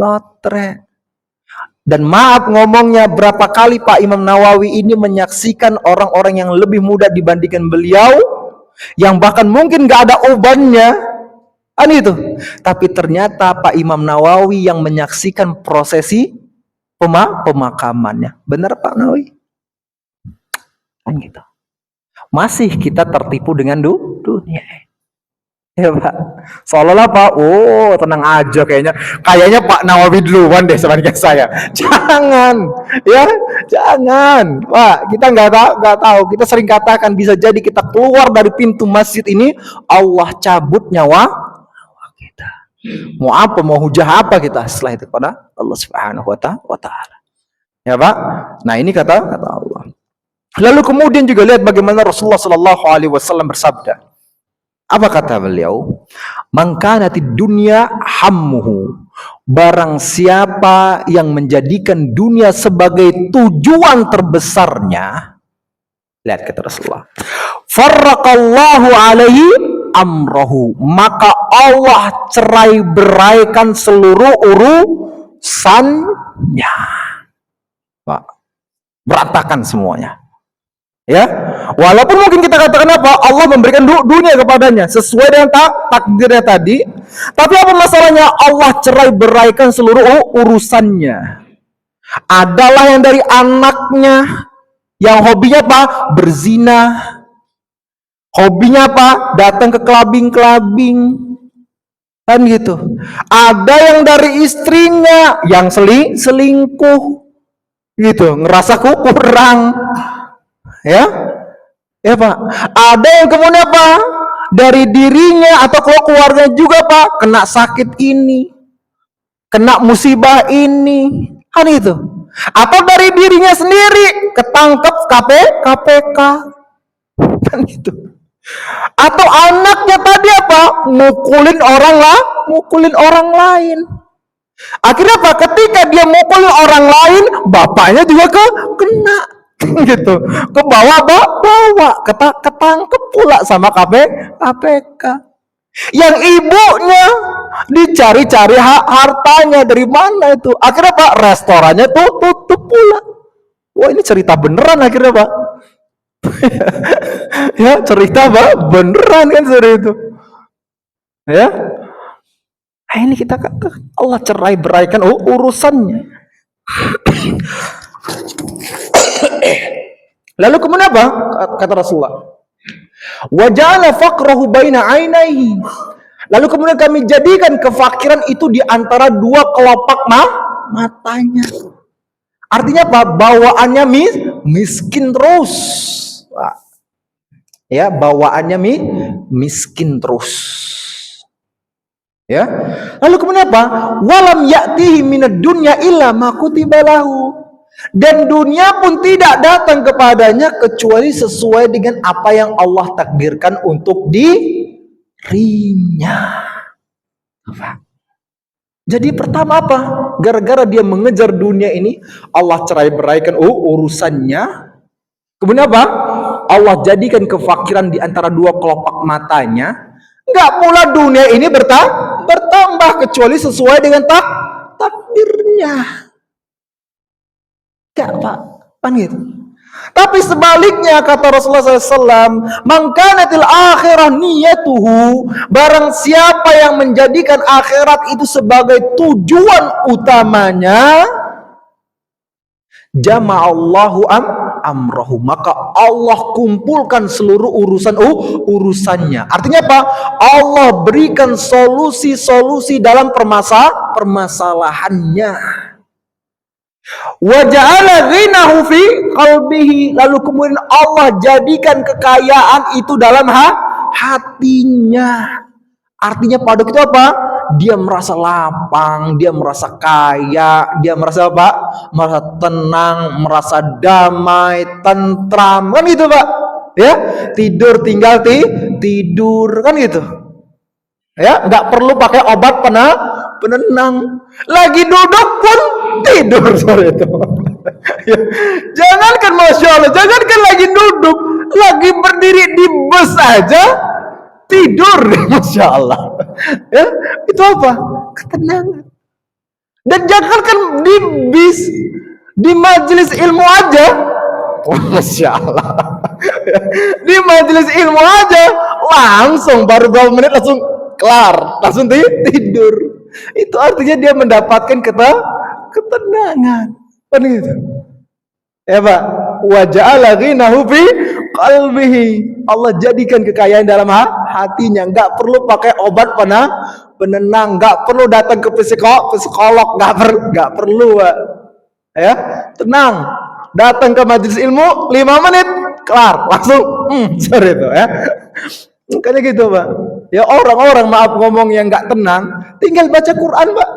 Speaker 2: lotre. Dan maaf ngomongnya, berapa kali Pak Imam Nawawi ini menyaksikan orang-orang yang lebih muda dibandingkan beliau, yang bahkan mungkin gak ada obatnya, itu. Tapi ternyata Pak Imam Nawawi yang menyaksikan prosesi pemakamannya. Benar Pak Nawawi? Kan gitu. Masih kita tertipu dengan dunia. Ya Pak. Seolah-olah Pak, tenang aja kayaknya. Kayaknya Pak Nawawi duluan deh sebenarnya saya. Jangan, ya, jangan. Pak, kita nggak tahu. Kita sering katakan bisa jadi kita keluar dari pintu masjid ini, Allah cabut nyawa kita. Mau apa, mau hujah apa kita setelah itu kepada Allah Subhanahu wa taala. Ya Pak. Nah, ini kata Allah. Lalu kemudian juga lihat bagaimana Rasulullah sallallahu alaihi wasallam bersabda. Apa kata beliau? Man kanatid dunya hammuhu. Barang siapa yang menjadikan dunia sebagai tujuan terbesarnya, lihat kata Rasulullah, farraqallahu alaihi amrohu, maka Allah cerai beraikan seluruh urusannya. Pak, berantakan semuanya. Ya, walaupun mungkin kita katakan apa, Allah memberikan dunia kepadanya sesuai dengan takdirnya tadi, tapi apa masalahnya? Allah cerai beraikan seluruh urusannya. Adalah yang dari anaknya, yang hobinya apa? Berzina. Hobinya apa? Datang ke kelabing-kelabing. Kan gitu. Ada yang dari istrinya yang selingkuh. Gitu, ngerasa kurang. Ya Pak. Ada yang kemudian apa? Dari dirinya atau keluarganya juga Pak, kena sakit ini, kena musibah ini, kan itu. Atau dari dirinya sendiri ketangkep KPK, kan itu. Atau anaknya tadi apa? Mukulin orang lain. Akhirnya apa? Ketika dia mukulin orang lain, bapaknya juga kena. Gitu, ke bawa ketangkep pula sama KPK. Yang ibunya dicari-cari hartanya dari mana itu. Akhirnya Pak, restorannya tutup pula. Wah, ini cerita beneran akhirnya Pak. Ya, cerita Pak, beneran kan seperti itu. Ya. Ini kita katakan Allah cerai beraikan urusannya. Lalu kemudian apa? Kata Rasulullah, wa ja'ala faqrahu baina ainaihi. Lalu kemudian kami jadikan kefakiran itu di antara dua kelopak matanya. Artinya apa? Bawaannya miskin terus. Ya, bawaannya miskin terus. Ya. Lalu kemudian apa? Walam ya'tihi minad dunya illa ma kutiba lahu. Dan dunia pun tidak datang kepadanya kecuali sesuai dengan apa yang Allah takdirkan untuk dirinya. Jadi pertama apa? Gara-gara dia mengejar dunia ini, Allah cerai beraikan urusannya. Kemudian apa? Allah jadikan kefakiran di antara dua kelopak matanya. Enggak pula dunia ini bertambah kecuali sesuai dengan takdirnya. Enggak Pak, kan gitu. Tapi sebaliknya kata Rasulullah SAW, man kanatil akhirah niyatuhu, barang siapa yang menjadikan akhirat itu sebagai tujuan utamanya, jama'allahu amrahu, maka Allah kumpulkan seluruh urusannya. Artinya apa? Allah berikan solusi-solusi dalam permasalahannya. Wa ja'ala ghinahu fi qalbihi, lalu kemudian Allah jadikan kekayaan itu dalam hatinya. Artinya pada itu apa? Dia merasa lapang, dia merasa kaya, dia merasa apa? Merasa tenang, merasa damai, tentram, kan gitu Pak. Ya, tidur tinggal tidur kan gitu. Ya, nggak perlu pakai obat penenang. Lagi duduk pun tidur sore itu. Ya, jangankan Masya Allah, jangankan lagi duduk, lagi berdiri di bus aja tidur. Masya Allah. Ya, itu apa? Ketenangan. Dan jangankan di bis, di majelis ilmu aja, Masya Allah. Di majelis ilmu aja langsung baru 2 menit langsung kelar, langsung tidur. Itu artinya dia mendapatkan ketenangan. Kan gitu. Ya Pak, wa ja'ala ghinahu fi qalbihi. Allah jadikan kekayaan dalam hatinya, enggak perlu pakai obat penenang, enggak perlu datang ke psikolog, enggak perlu, Pak. Ya, tenang. Datang ke majelis ilmu 5 menit kelar, langsung sore itu ya. Makanya gitu Pak. Ya orang-orang maaf ngomong yang enggak tenang, tinggal baca Quran Pak.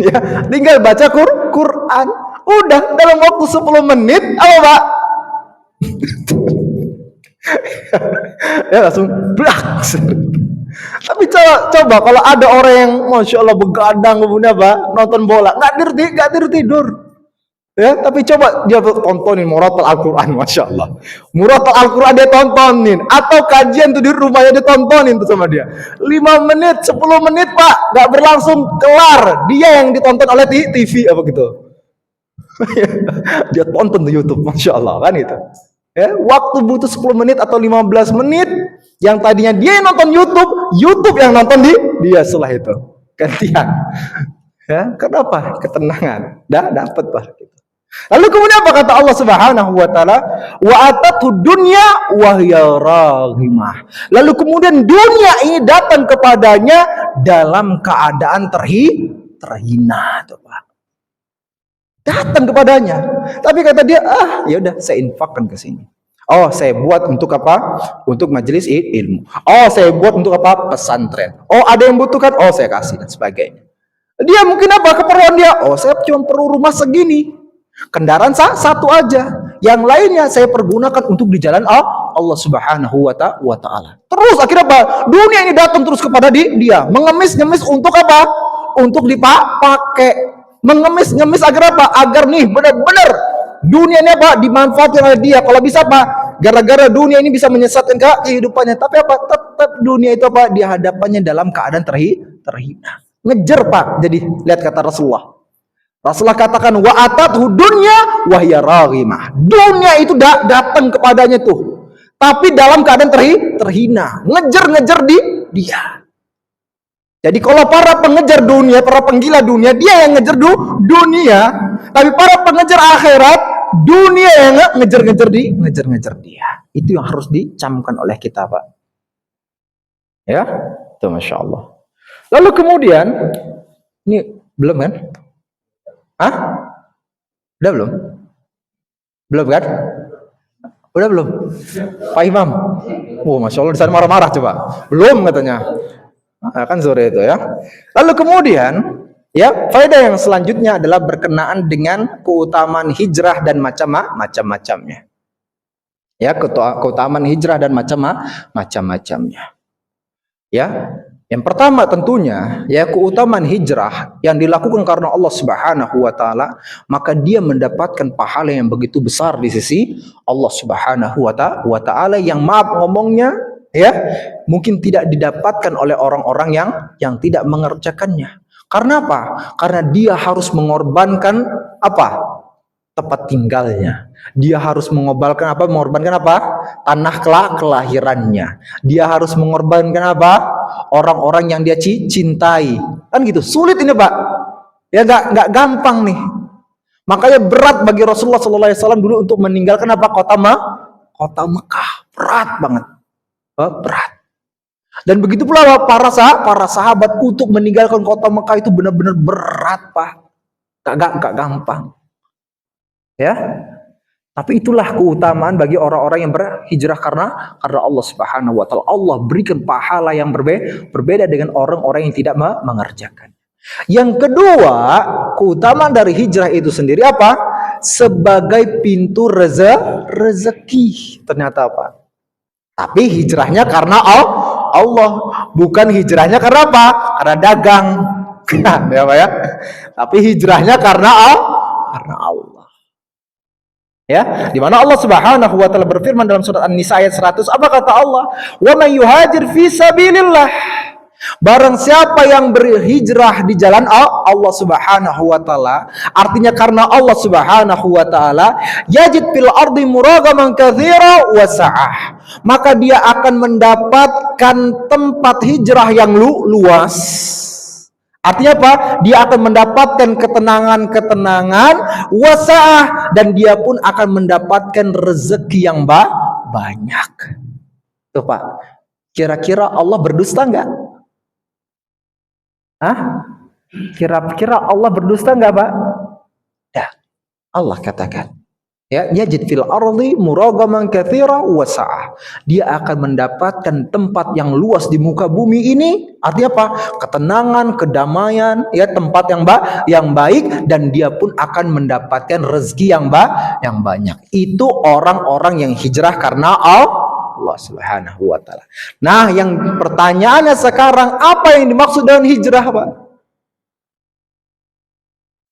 Speaker 2: Ya, tinggal baca Quran. Udah dalam waktu 10 menit apa Pak? Ya langsung blak. Tapi coba kalau ada orang yang Masya Allah begadang kemudian apa nonton bola nggak tidur. Ya, tapi coba dia tontonin muratal Al-Quran, Masya Allah. Muratal Al-Quran dia tontonin, atau kajian tuh di rumahnya dia tontonin tuh sama dia. 5 menit, 10 menit Pak, nggak berlangsung kelar. Dia yang ditonton oleh TV apa gitu. Dia tonton di YouTube, Masya Allah kan itu. Ya, waktu butuh 10 menit atau 15 menit, yang tadinya dia yang nonton YouTube yang nonton dia setelah itu. Gantian. Ya, kenapa? Ketenangan. Dapat Pak. Lalu kemudian apa kata Allah Subhanahu wa taala? Wa atatu dunya wa hiya raghimah. Lalu kemudian dunia ini datang kepadanya dalam keadaan terhina tuh Pak. Datang kepadanya. Tapi kata dia, ya udah saya infakkan ke sini. Oh, saya buat untuk apa? Untuk majelis ilmu. Oh, saya buat untuk apa? Pesantren. Oh, ada yang butuhkan? Oh, saya kasih dan sebagainya. Dia mungkin apa? Keperluan dia? Oh, saya cuma perlu rumah segini. Kendaraan satu aja, yang lainnya saya pergunakan untuk di jalan Allah Subhanahu wa taala. Terus akhirnya apa? Dunia ini datang terus kepada dia, mengemis-ngemis untuk apa? Untuk dipakai, mengemis-ngemis agar apa? Agar nih benar-benar dunia ini apa? Dimanfaatkan oleh dia. Kalau bisa apa? Gara-gara dunia ini bisa menyesatkan kehidupannya. Tapi apa? Tetap dunia itu apa? Di hadapannya dalam keadaan terhina. Ngejar Pak. Jadi lihat kata Rasulullah. Rasulullah katakan wa atathu dunya wa hiya raghimah. Dunia itu datang kepadanya tuh, tapi dalam keadaan terhina, ngejar dia. Jadi kalau para pengejar dunia, para penggila dunia, dia yang ngejar dunia, tapi para pengejar akhirat, dunia yang ngejar dia. Itu yang harus dicamkan oleh kita, Pak. Ya, itu Masya Allah. Lalu kemudian, ini belum kan? Udah belum? Belum kan? Udah belum? Pak Imam? Masya Allah di sana marah-marah coba. Belum katanya. Kan sore itu ya. Lalu kemudian, ya faedah yang selanjutnya adalah berkenaan dengan keutamaan hijrah dan macam-macamnya. Ya, keutamaan hijrah dan macam-macamnya. Ya. Yang pertama tentunya ya keutamaan hijrah yang dilakukan karena Allah Subhanahu wa taala, maka dia mendapatkan pahala yang begitu besar di sisi Allah Subhanahu wa taala yang maaf ngomongnya ya mungkin tidak didapatkan oleh orang-orang yang tidak mengerjakannya. Karena apa? Karena dia harus mengorbankan apa? Tempat tinggalnya. Dia harus mengorbankan apa? Tanah kelahirannya. Dia harus mengorbankan apa? Orang-orang yang dia cintai. Kan gitu. Sulit ini, Pak. Ya enggak gampang nih. Makanya berat bagi Rasulullah SAW dulu untuk meninggalkan apa? Kota Mekah. Berat banget. Berat. Dan begitu pula para sahabat untuk meninggalkan kota Mekah itu benar-benar berat, Pak. Enggak gampang. Ya, Tapi itulah keutamaan bagi orang-orang yang berhijrah karena Allah Subhanahu wa taala. Allah berikan pahala yang berbeda dengan orang-orang yang tidak mengerjakan. Yang kedua, keutamaan dari hijrah itu sendiri apa? Sebagai pintu rezeki. Ternyata apa? Tapi hijrahnya karena Allah, bukan hijrahnya karena apa? Karena dagang. Ya, Pak ya. Tapi hijrahnya karena Allah. Ya, di mana Allah Subhanahu wa taala berfirman dalam surat An-Nisa ayat 100, apa kata Allah? Wa may yuhajir fi sabilillah. Barang siapa yang berhijrah di jalan Allah Subhanahu wa taala, artinya karena Allah Subhanahu wa taala, yajid fil ardi muragaman katsira wa sa'ah. Maka dia akan mendapatkan tempat hijrah yang luas. Artinya apa? Dia akan mendapatkan ketenangan wasa'ah, dan dia pun akan mendapatkan rezeki yang banyak. Tuh Pak, kira-kira Allah berdusta enggak? Hah? Kira-kira Allah berdusta enggak, Pak? Ya, Allah katakan, ya, yajid fil ardi muragaman katsira wa sa'ah. Dia akan mendapatkan tempat yang luas di muka bumi ini. Artinya apa? Ketenangan, kedamaian, ya, tempat yang baik, dan dia pun akan mendapatkan rezeki yang banyak. Itu orang-orang yang hijrah karena Allah Subhanahu wa taala. Nah, yang pertanyaannya sekarang, apa yang dimaksud dengan hijrah, Pak?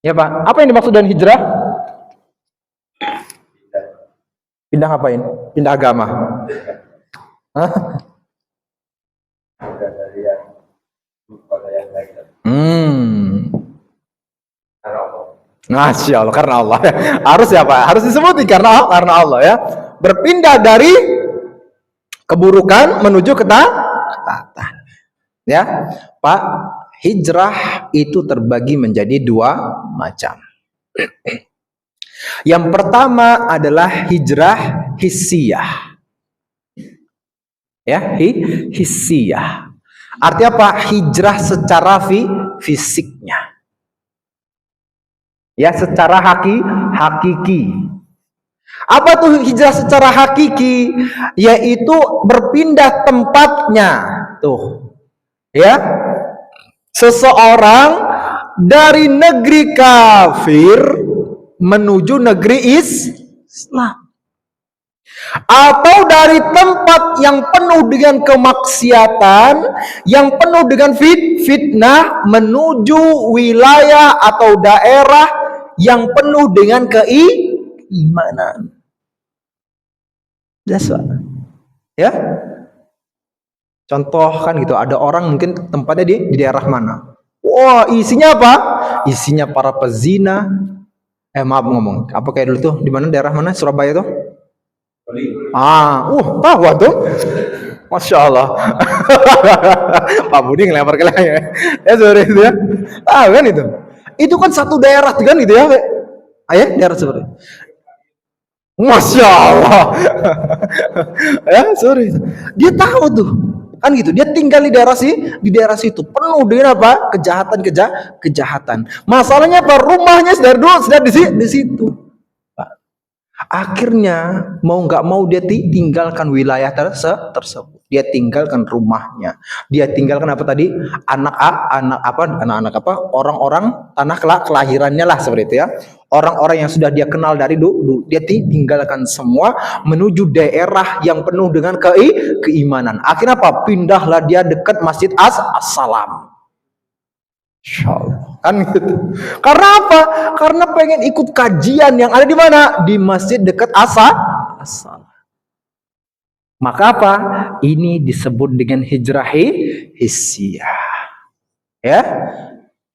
Speaker 2: Ya, Pak, apa yang dimaksud dengan hijrah? Pindah ngapain? Pindah agama. Hah? Masya Allah, karena Allah. Harus ya Pak, harus disebutin karena Allah ya. Berpindah dari keburukan menuju ketaatan. Ya, Pak, hijrah itu terbagi menjadi dua macam. Yang pertama adalah hijrah hissiyah. Ya, hissiyah. Artinya apa? Hijrah secara fisiknya. Ya, secara hakiki. Apa tuh hijrah secara hakiki? Yaitu berpindah tempatnya. Tuh. Ya. Seseorang dari negeri kafir menuju negeri Islam. Atau dari tempat yang penuh dengan kemaksiatan, yang penuh dengan fitnah, menuju wilayah atau daerah yang penuh dengan keimanan. That's what. Ya. Contoh kan gitu, ada orang mungkin tempatnya di daerah mana? Wah, isinya apa? Isinya para pezina. Maaf ngomong. Apa kayak dulu tuh di mana, daerah mana? Surabaya tuh? Tahu tuh. Masya Allah. Pak Budi ngelempar ke lain ya. Sorry itu ya. Kan itu. Itu kan satu daerah kan gitu ya. Ayah daerah seperti. Masya Allah. Ya, sorry. Dia tahu tuh. Kan gitu. Dia tinggal di daerah situ penuh dengan apa? Kejahatan. Masalahnya apa? Rumahnya sudah di situ. Akhirnya mau nggak mau dia tinggalkan wilayah tersebut. Dia tinggalkan rumahnya. Dia tinggalkan apa tadi? Anak-anak apa? Orang-orang tanah kelahirannya lah seperti itu ya. Orang-orang yang sudah dia kenal dari dulu. Dia tinggalkan semua menuju daerah yang penuh dengan keimanan. Akhirnya apa? Pindahlah dia dekat Masjid As-Salam. Insyaallah. Kan gitu. Karena apa? Karena pengen ikut kajian yang ada di mana? Di masjid dekat As-Salam. Maka apa? Ini disebut dengan hijrah hissiyah. Ya.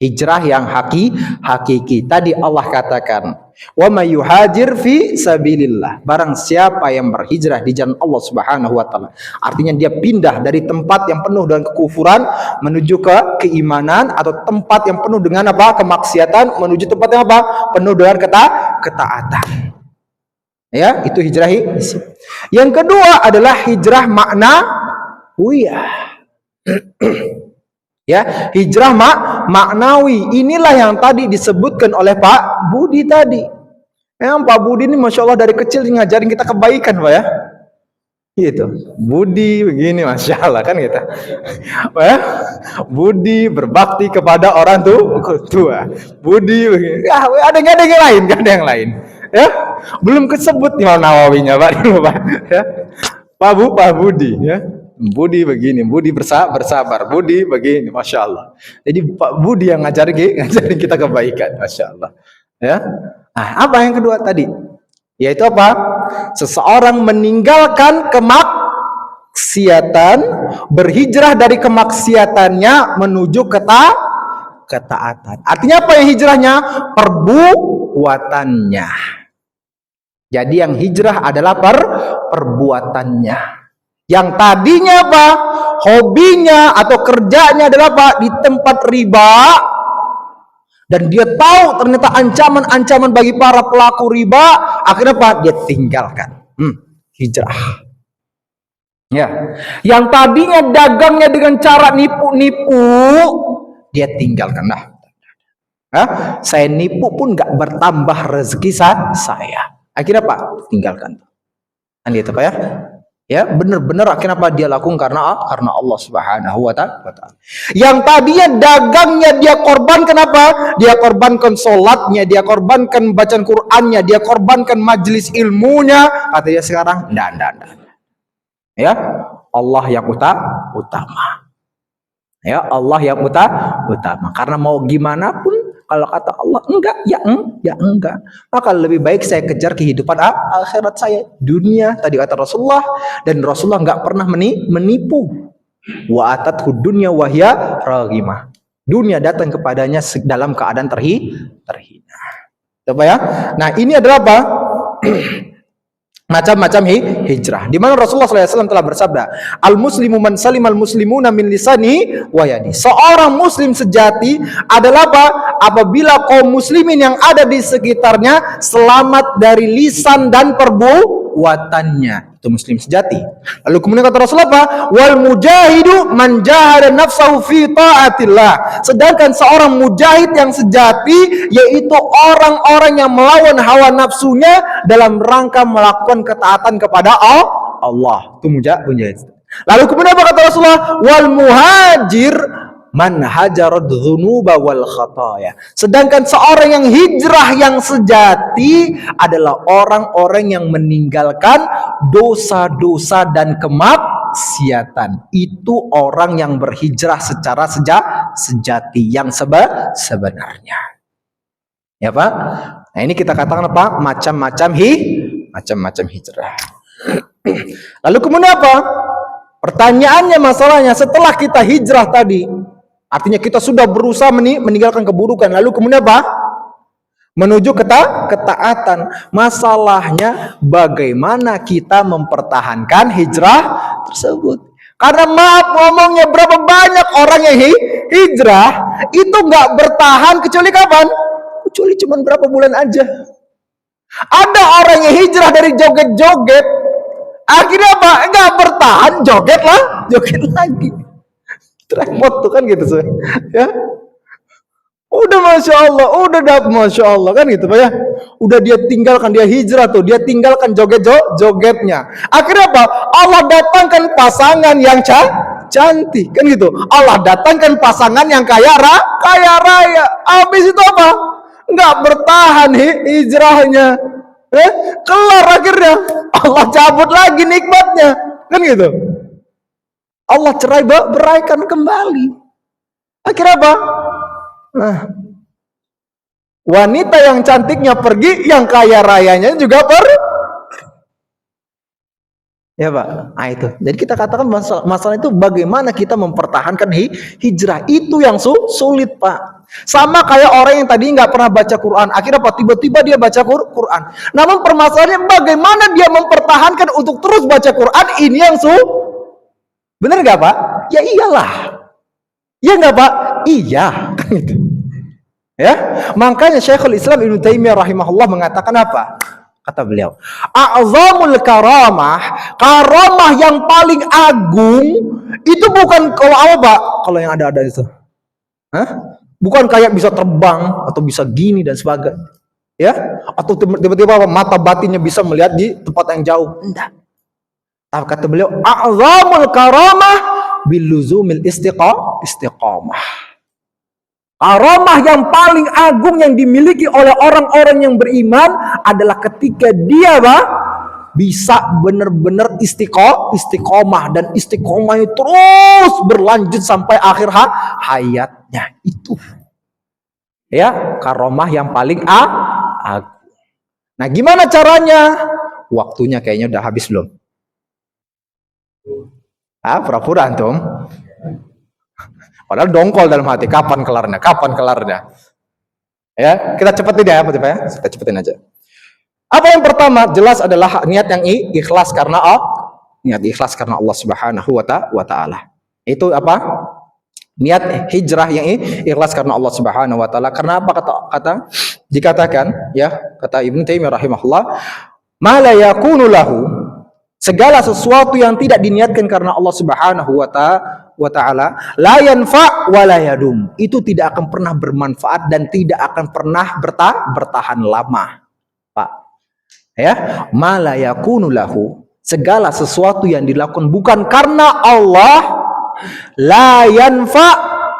Speaker 2: Hijrah yang hakiki. Tadi Allah katakan, "Wa may yuhajir fi sabilillah." Barang siapa yang berhijrah di jalan Allah Subhanahu wa taala. Artinya dia pindah dari tempat yang penuh dengan kekufuran menuju ke keimanan, atau tempat yang penuh dengan apa? Kemaksiatan menuju tempat yang apa? Penuh dengan ketaatan. Ya, itu hijrah. Yang kedua adalah hijrah maknawiyah. Ya, hijrah maknawi. Inilah yang tadi disebutkan oleh Pak Budi tadi. Pak Budi ini Masya Allah dari kecil ngajarin kita kebaikan Pak ya. Gitu. Budi begini Masya Allah kan gitu. Pak ya. Budi berbakti kepada orang tua. Budi begini. Ya, ada yang lain. Ya. Belum kesebut Imam Nawawinya Pak dulu Pak. Ya. Pak Budi ya. Budi begini, Budi bersabar, Budi begini, Masya Allah. Jadi Pak Budi yang ngajarin kita kebaikan, Masya Allah. Ya, nah, apa yang kedua tadi? Yaitu apa? Seseorang meninggalkan kemaksiatan, berhijrah dari kemaksiatannya menuju ketaatan. Artinya apa yang hijrahnya? Perbuatannya. Jadi yang hijrah adalah perbuatannya. Yang tadinya apa? Hobinya atau kerjanya adalah apa? Di tempat riba. Dan dia tahu ternyata ancaman-ancaman bagi para pelaku riba. Akhirnya apa? Dia tinggalkan. Hijrah. Ya. Yang tadinya dagangnya dengan cara nipu-nipu, dia tinggalkan. Saya nipu pun gak bertambah rezeki saya. Akhirnya apa? Tinggalkan. Kan gitu Pak ya? Ya, benar-benar akhirnya apa dia lakukan karena Allah Subhanahu wa taala. Yang tadinya dagangnya dia korbankan apa? Dia korbankan salatnya, dia korbankan bacaan Qur'annya, dia korbankan majelis ilmunya. Katanya sekarang enggak. Ya, Allah yang utama. Ya, Allah yang utama. Karena mau gimana pun kalau kata Allah enggak, ya enggak. Maka lebih baik saya kejar kehidupan akhirat saya. Dunia tadi kata Rasulullah, dan Rasulullah enggak pernah menipu. Wa atathu dunya wa hiya raghimah. Dunia datang kepadanya dalam keadaan terhina. Coba ya. Nah, ini adalah apa? Macam-macam hijrah. Di mana Rasulullah SAW telah bersabda, al-muslimu man salimal muslimuna min lisani wa yadi. Seorang muslim sejati adalah apa? Apabila kaum muslimin yang ada di sekitarnya selamat dari lisan dan perbuatannya. Itu muslim sejati. Lalu kemudian kata Rasulullah apa? Wal mujahidu man jahada nafsahu fi taatillah. Sedangkan seorang mujahid yang sejati yaitu orang-orang yang melawan hawa nafsunya dalam rangka melakukan ketaatan kepada Allah. Itu mujahid. Lalu kemudian apa kata Rasulullah? Wal muhajir man hajarad dzunuba wal khataya. Sedangkan seorang yang hijrah yang sejati adalah orang-orang yang meninggalkan dosa-dosa dan kemaksiatan. Itu orang yang berhijrah secara sejati yang sebenarnya. Ya Pak? Nah, ini kita katakan apa? Macam-macam hijrah. Lalu kemudian apa? Pertanyaannya, masalahnya setelah kita hijrah tadi, artinya kita sudah berusaha meninggalkan keburukan. Lalu kemudian apa? Menuju ketaatan. Masalahnya bagaimana kita mempertahankan hijrah tersebut. Karena maaf ngomongnya, berapa banyak orang yang hijrah itu nggak bertahan kecuali kapan? Kecuali cuma berapa bulan aja. Ada orang yang hijrah dari joget-joget, akhirnya apa? Enggak bertahan, joget lagi. Repot tuh kan gitu sih. Ya. Udah Masya Allah, udah dapat Masya Allah kan gitu Pak ya. Udah dia tinggalkan, dia hijrah tuh, dia tinggalkan jogetnya. Akhirnya apa? Allah datangkan pasangan yang cantik kan gitu. Allah datangkan pasangan yang kaya raya. Habis itu apa? Enggak bertahan hijrahnya. Kelar akhirnya. Allah cabut lagi nikmatnya. Kan gitu. Allah beraikan kembali. Akhirnya apa? Nah, wanita yang cantiknya pergi, yang kaya rayanya juga ya Pak. Nah itu. Jadi kita katakan masalah itu bagaimana kita mempertahankan hijrah. Itu yang sulit Pak. Sama kayak orang yang tadi nggak pernah baca Quran, akhirnya apa? Tiba-tiba dia baca Quran. Namun permasalahannya bagaimana dia mempertahankan untuk terus baca Quran. Ini yang benar nggak Pak? Ya iyalah. Ya nggak Pak? Iya. Ya. Makanya Syekhul Islam Ibnu Taimiyah rahimahullah mengatakan apa? Kata beliau, a'zamul karamah yang paling agung itu bukan kalau apa Pak? Kalau yang ada itu. Bukan kayak bisa terbang atau bisa gini dan sebagainya. Ya, atau tiba-tiba apa, mata batinnya bisa melihat di tempat yang jauh. Enggak. Tapi kata beliau, a'zamul karamah biluzumil istiqamah. Karamah yang paling agung yang dimiliki oleh orang-orang yang beriman adalah ketika dia bisa benar-benar istiqomah, dan istiqomah itu terus berlanjut sampai akhir hayatnya. Itu ya karamah yang paling agung. Nah, gimana caranya? Waktunya kayaknya udah habis belum? Pura-pura antum. Padahal dongkol dalam hati, kapan kelarnya? Kapan kelarnya? Ya, kita cepetin ya, Pak ya. Kita cepetin aja. Apa yang pertama? Jelas adalah niat yang ikhlas karena niat ikhlas karena Allah Subhanahu wa taala. Itu apa? Niat hijrah yang ikhlas karena Allah Subhanahu wa taala. Karena apa kata dikatakan ya, kata Ibnu Taimiyah rahimahullah, ma la yakunu lahu, segala sesuatu yang tidak diniatkan karena Allah Subhanahu wa taala, la yanfa wa la yadum, itu tidak akan pernah bermanfaat dan tidak akan pernah bertahan lama. Pak. Ya, ma la yakunu lahu, segala sesuatu yang dilakukan bukan karena Allah, la yanfa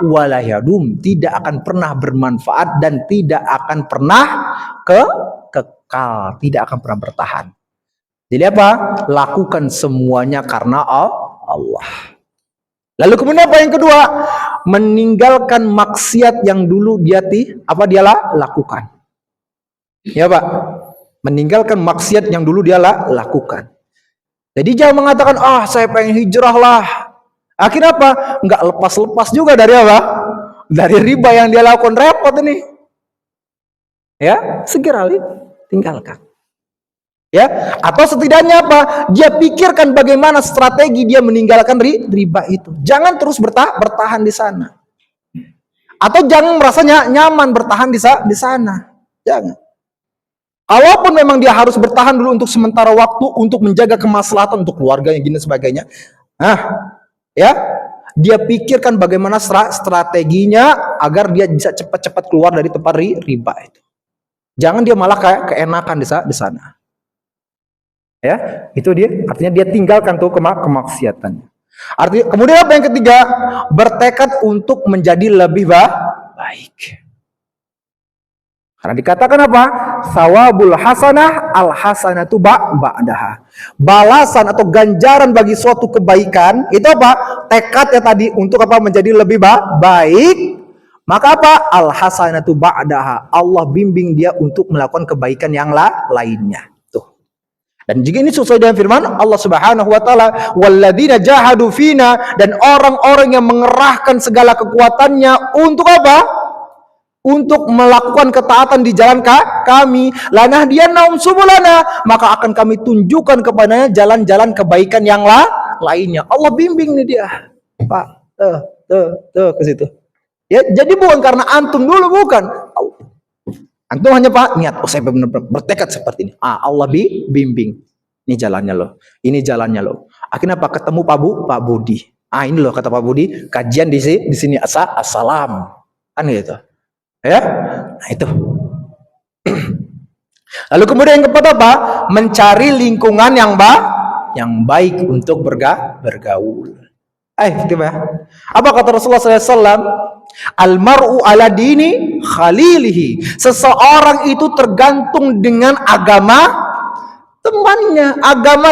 Speaker 2: wa la yadum, tidak akan pernah bermanfaat dan tidak akan pernah kekal, tidak akan pernah bertahan. Jadi apa? Lakukan semuanya karena Allah. Lalu kemudian apa yang kedua? Meninggalkan maksiat yang dulu dia lakukan. Ya Pak, meninggalkan maksiat yang dulu dia lakukan. Jadi jangan mengatakan, saya pengen hijrah lah. Akhirnya apa? Enggak lepas-lepas juga dari apa? Dari riba yang dia lakukan, repot ini. Ya, segera tinggalkan. Ya, atau setidaknya apa? Dia pikirkan bagaimana strategi dia meninggalkan riba itu. Jangan terus bertahan di sana. Atau jangan merasa nyaman bertahan di sana. Jangan. Kalaupun memang dia harus bertahan dulu untuk sementara waktu untuk menjaga kemaslahatan untuk keluarganya gini sebagainya. Nah, ya, dia pikirkan bagaimana strateginya agar dia bisa cepat-cepat keluar dari tempat riba itu. Jangan dia malah kayak keenakan di sana. Ya, itu dia. Artinya dia tinggalkan tuh kemaksiatan. Artinya kemudian apa yang ketiga? Bertekad untuk menjadi lebih baik. Karena dikatakan apa? Sawabul hasanah al hasanatu ba'daha. Balasan atau ganjaran bagi suatu kebaikan itu apa? Tekadnya tadi untuk apa? Menjadi lebih baik. Maka apa? Al hasanatu ba'daha. Allah bimbing dia untuk melakukan kebaikan yang lainnya. Dan jika ini sesuai dengan firman Allah Subhanahu wa taala, walladzina jahadu fina, dan orang-orang yang mengerahkan segala kekuatannya untuk apa? Untuk melakukan ketaatan di jalan kami, lanahdiyannahum subulana, maka akan kami tunjukkan kepadanya jalan-jalan kebaikan yang lainnya. Allah bimbing nih dia. Pak, ke situ. Ya, jadi bukan karena antum dulu, bukan. Antum hanya niat, saya benar-benar bertekad seperti ini. Allah bimbing. Ini jalannya loh. Ini jalannya loh. Akhirnya apa? Ketemu Pak Budi. Ini loh kata Pak Budi, kajian di sini assalam. Kan gitu. Ya? Nah, itu. Lalu kemudian yang keempat apa? Mencari lingkungan yang baik untuk bergaul. Tiba ya. Apa kata Rasulullah SAW? Almar'u ala dini khalilihi. Seseorang itu tergantung dengan agama temannya, agama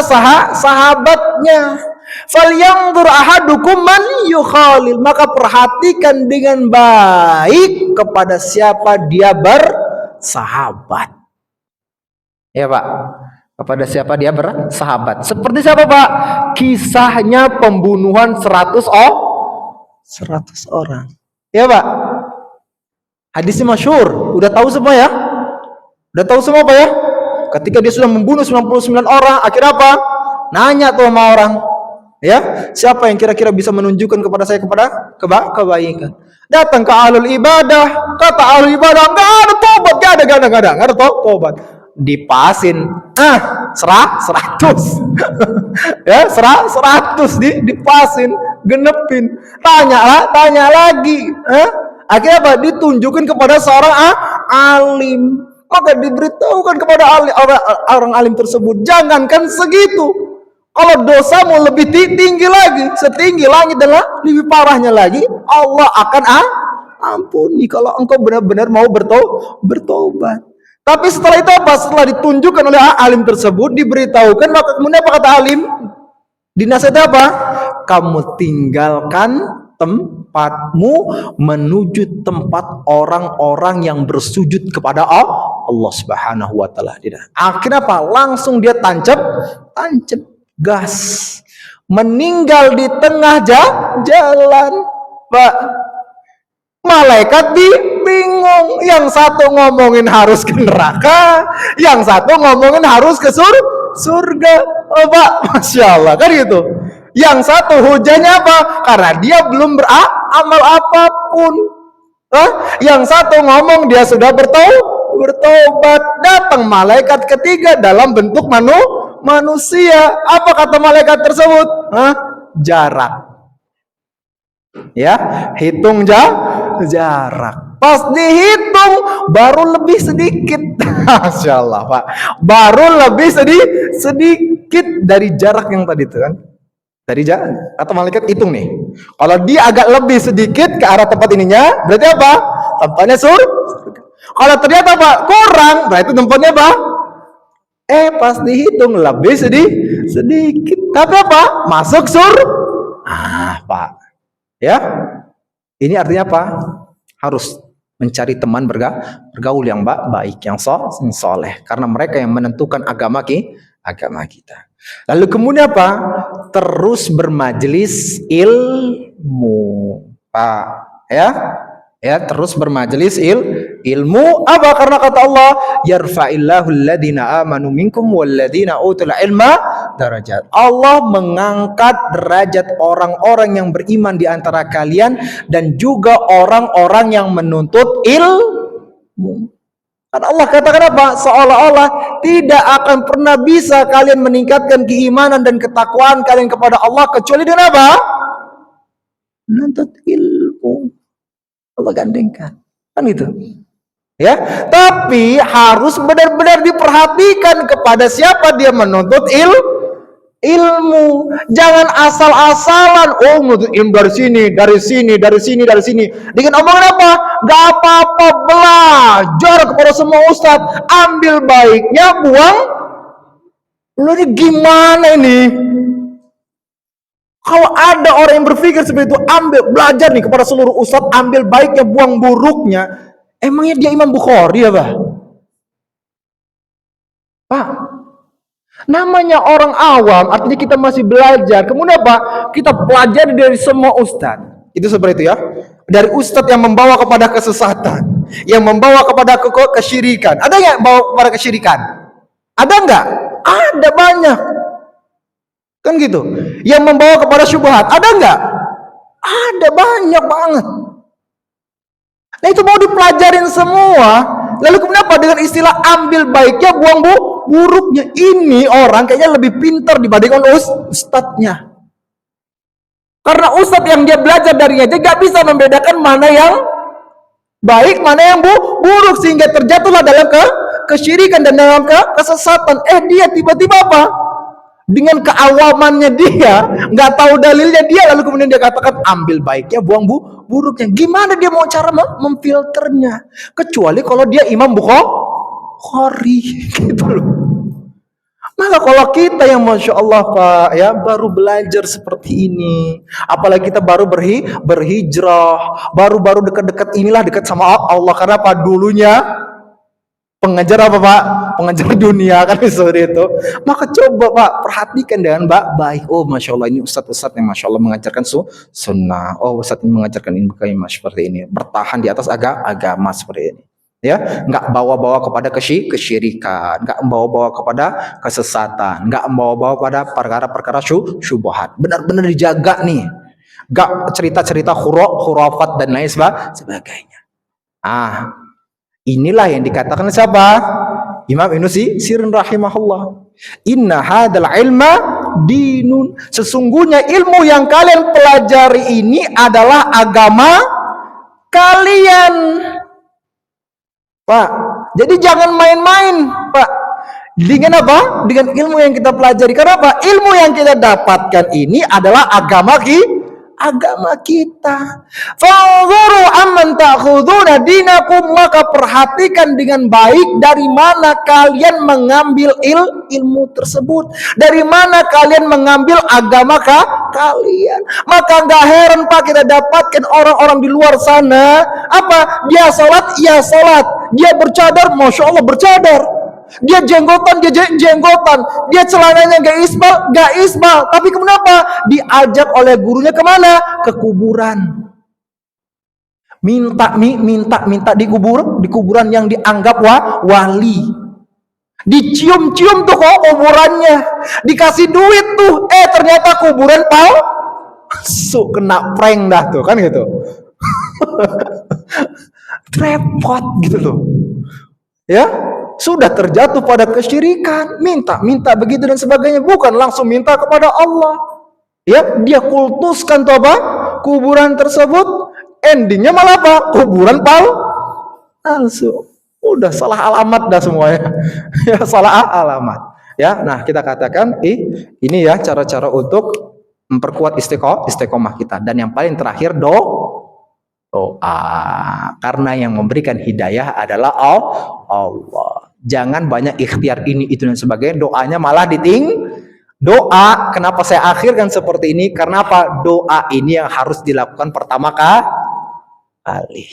Speaker 2: sahabatnya. Falyanzur ahadukum man yukhalil. Maka perhatikan dengan baik kepada siapa dia bersahabat. Ya Pak, kepada siapa dia bersahabat. Seperti siapa Pak? Kisahnya pembunuhan 100 orang. Ya Pak, hadisnya masyhur, udah tahu semua ya? Udah tahu semua Pak ya? Ketika dia sudah membunuh 99 orang, akhirnya apa? Nanya tuh sama orang, ya, siapa yang kira-kira bisa menunjukkan kepada saya kepada kebaikan? Datang ke ahlul ibadah, kata ahlul ibadah, enggak ada tobat, enggak ada tobat. Dipasin, 100. Ya, 100 dipasin, genepin. Tanya lagi, akhirnya apa? Ditunjukin kepada seorang alim. maka diberitahukan kepada orang alim tersebut. Jangankan segitu, kalau dosamu lebih tinggi lagi, setinggi langit dan lebih parahnya lagi, Allah akan ampuni kalau engkau benar-benar mau bertobat. Tapi setelah itu apa? Setelah ditunjukkan oleh alim tersebut, diberitahukan, maka kemudian apa kata alim? Dinasihati apa? Kamu tinggalkan tempatmu menuju tempat orang-orang yang bersujud kepada Allah Subhanahu wa taala. Akhirnya apa? Langsung dia tancap gas, meninggal di tengah jalan, Pak. Malaikat bingung, yang satu ngomongin harus ke neraka, yang satu ngomongin harus ke surga. Oh, Pak, Masya Allah, kan gitu. Yang satu hujannya apa? Karena dia belum beramal apapun. Yang satu ngomong dia sudah bertobat. Datang malaikat ketiga dalam bentuk manusia. Apa kata malaikat tersebut? Jarak. Ya, hitung jarak. Pas dihitung baru lebih sedikit. Masya Allah, Pak. Baru lebih sedikit dari jarak yang tadi itu kan. Dari jarak. Atau malaikat hitung nih. Kalau dia agak lebih sedikit ke arah tempat ininya, berarti apa? Tempatnya surga. Kalau ternyata apa? Kurang, berarti tempatnya apa? Pas dihitung lebih sedikit. Tapi apa? Masuk Pak. Ya. Ini artinya apa? Harus mencari teman bergaul yang baik, yang soleh. Karena mereka yang menentukan agama kita. Lalu kemudian apa? Terus bermajelis ilmu, Pak. Ya, terus bermajelis ilmu. Apa? Karena kata Allah, yarfa'illahu alladhina amanu minkum walladhina utul ilma darajat. Allah mengangkat derajat orang-orang yang beriman di antara kalian dan juga orang-orang yang menuntut ilmu. Kan Allah katakan apa? Seolah-olah tidak akan pernah bisa kalian meningkatkan keimanan dan ketakwaan kalian kepada Allah kecuali dengan apa? Menuntut ilmu. Allah gandengkan. Kan gitu. Ya, tapi harus benar-benar diperhatikan kepada siapa dia menuntut ilmu. Jangan asal-asalan menuntut ilmu dari sini. Dengan omongan apa? Gak apa-apa, belajar kepada semua ustadz, ambil baiknya, buang. Lu ini gimana ini? Kalau ada orang yang berpikir seperti itu, belajar nih kepada seluruh ustadz, ambil baiknya, buang buruknya. Emangnya dia Imam Bukhari ya, Pak? Namanya orang awam, artinya kita masih belajar. Kemudian apa? Kita pelajari dari semua ustadz. Itu seperti itu ya. Dari ustadz yang membawa kepada kesesatan, yang membawa kepada kesyirikan. Ada nggak bawa kepada kesyirikan? Ada nggak? Ada banyak. Kan gitu. Yang membawa kepada syubhat. Ada nggak? Ada banyak banget. Nah itu mau dipelajarin semua. Lalu kemudian apa? Dengan istilah ambil baiknya, buang buruknya. Ini orang kayaknya lebih pintar dibandingkan ustadznya. Karena ustadz yang dia belajar darinya aja gak bisa membedakan mana yang baik, mana yang buruk. Sehingga terjatuhlah dalam kesyirikan dan dalam kesesatan. Dia tiba-tiba apa? Dengan keawamannya dia, nggak tahu dalilnya dia, lalu kemudian dia katakan ambil baiknya, buang buruknya. Gimana dia mau cara memfilternya? Kecuali kalau dia Imam Bukhari, gitu loh. Maka kalau kita yang Masya Allah Pak, ya baru belajar seperti ini, apalagi kita baru berhijrah, baru dekat-dekat inilah dekat sama Allah. Karena apa? Dulunya pengejar apa Pak? Pengejar dunia kan seperti itu. Maka coba Pak perhatikan dengan baik. Oh Masya Allah, ini ustadz-ustadz yang Masya Allah mengajarkan sunnah. Oh ustadz ini mengajarkan ilmu kalimah seperti ini. Bertahan di atas agama seperti ini. Ya, nggak bawa-bawa kepada kesyirikan, nggak bawa-bawa kepada kesesatan, nggak bawa-bawa pada perkara-perkara syubhat. Benar-benar dijaga nih. Nggak cerita-cerita khurafat dan lain sebagainya. Inilah yang dikatakan siapa? Imam Ibnu Sirin rahimahullah. Inna hadal ilma dinun. Sesungguhnya ilmu yang kalian pelajari ini adalah agama kalian. Pak, Jadi jangan main-main, Pak. Dengan apa? Dengan ilmu yang kita pelajari. Karena apa? Ilmu yang kita dapatkan ini adalah agama kita. Fanzuru amman ta'khuduna dinakum, maka perhatikan dengan baik dari mana kalian mengambil ilmu tersebut, dari mana kalian mengambil agama kalian. Maka nggak heran Pak kita dapatkan orang-orang di luar sana apa? Dia salat, ya salat. Dia bercadar, masya Allah bercadar. Dia jenggotan, dia jenggotan. Dia celananya gak isbal. Tapi kenapa? Diajak oleh gurunya kemana? Ke kuburan. Minta di kuburan yang dianggap wali. Dicium-cium tuh kok kuburannya. Dikasih duit tuh. Ternyata kuburan palsu. Kena prank dah tuh kan gitu. Repot gitu loh. Ya, sudah terjatuh pada kesyirikan, minta begitu dan sebagainya, bukan langsung minta kepada Allah. Ya, dia kultuskan tuh apa? Kuburan tersebut, endingnya malah apa? Kuburan palsu. Udah salah alamat dah semuanya. Ya, salah alamat. Ya, nah kita katakan ini ya cara-cara untuk memperkuat istiqomah kita. Dan yang paling terakhir doa, karena yang memberikan hidayah adalah Allah. Jangan banyak ikhtiar ini itu dan sebagainya, doanya malah doa. Kenapa saya akhirkan seperti ini? Karena apa? Doa ini yang harus dilakukan pertama kali.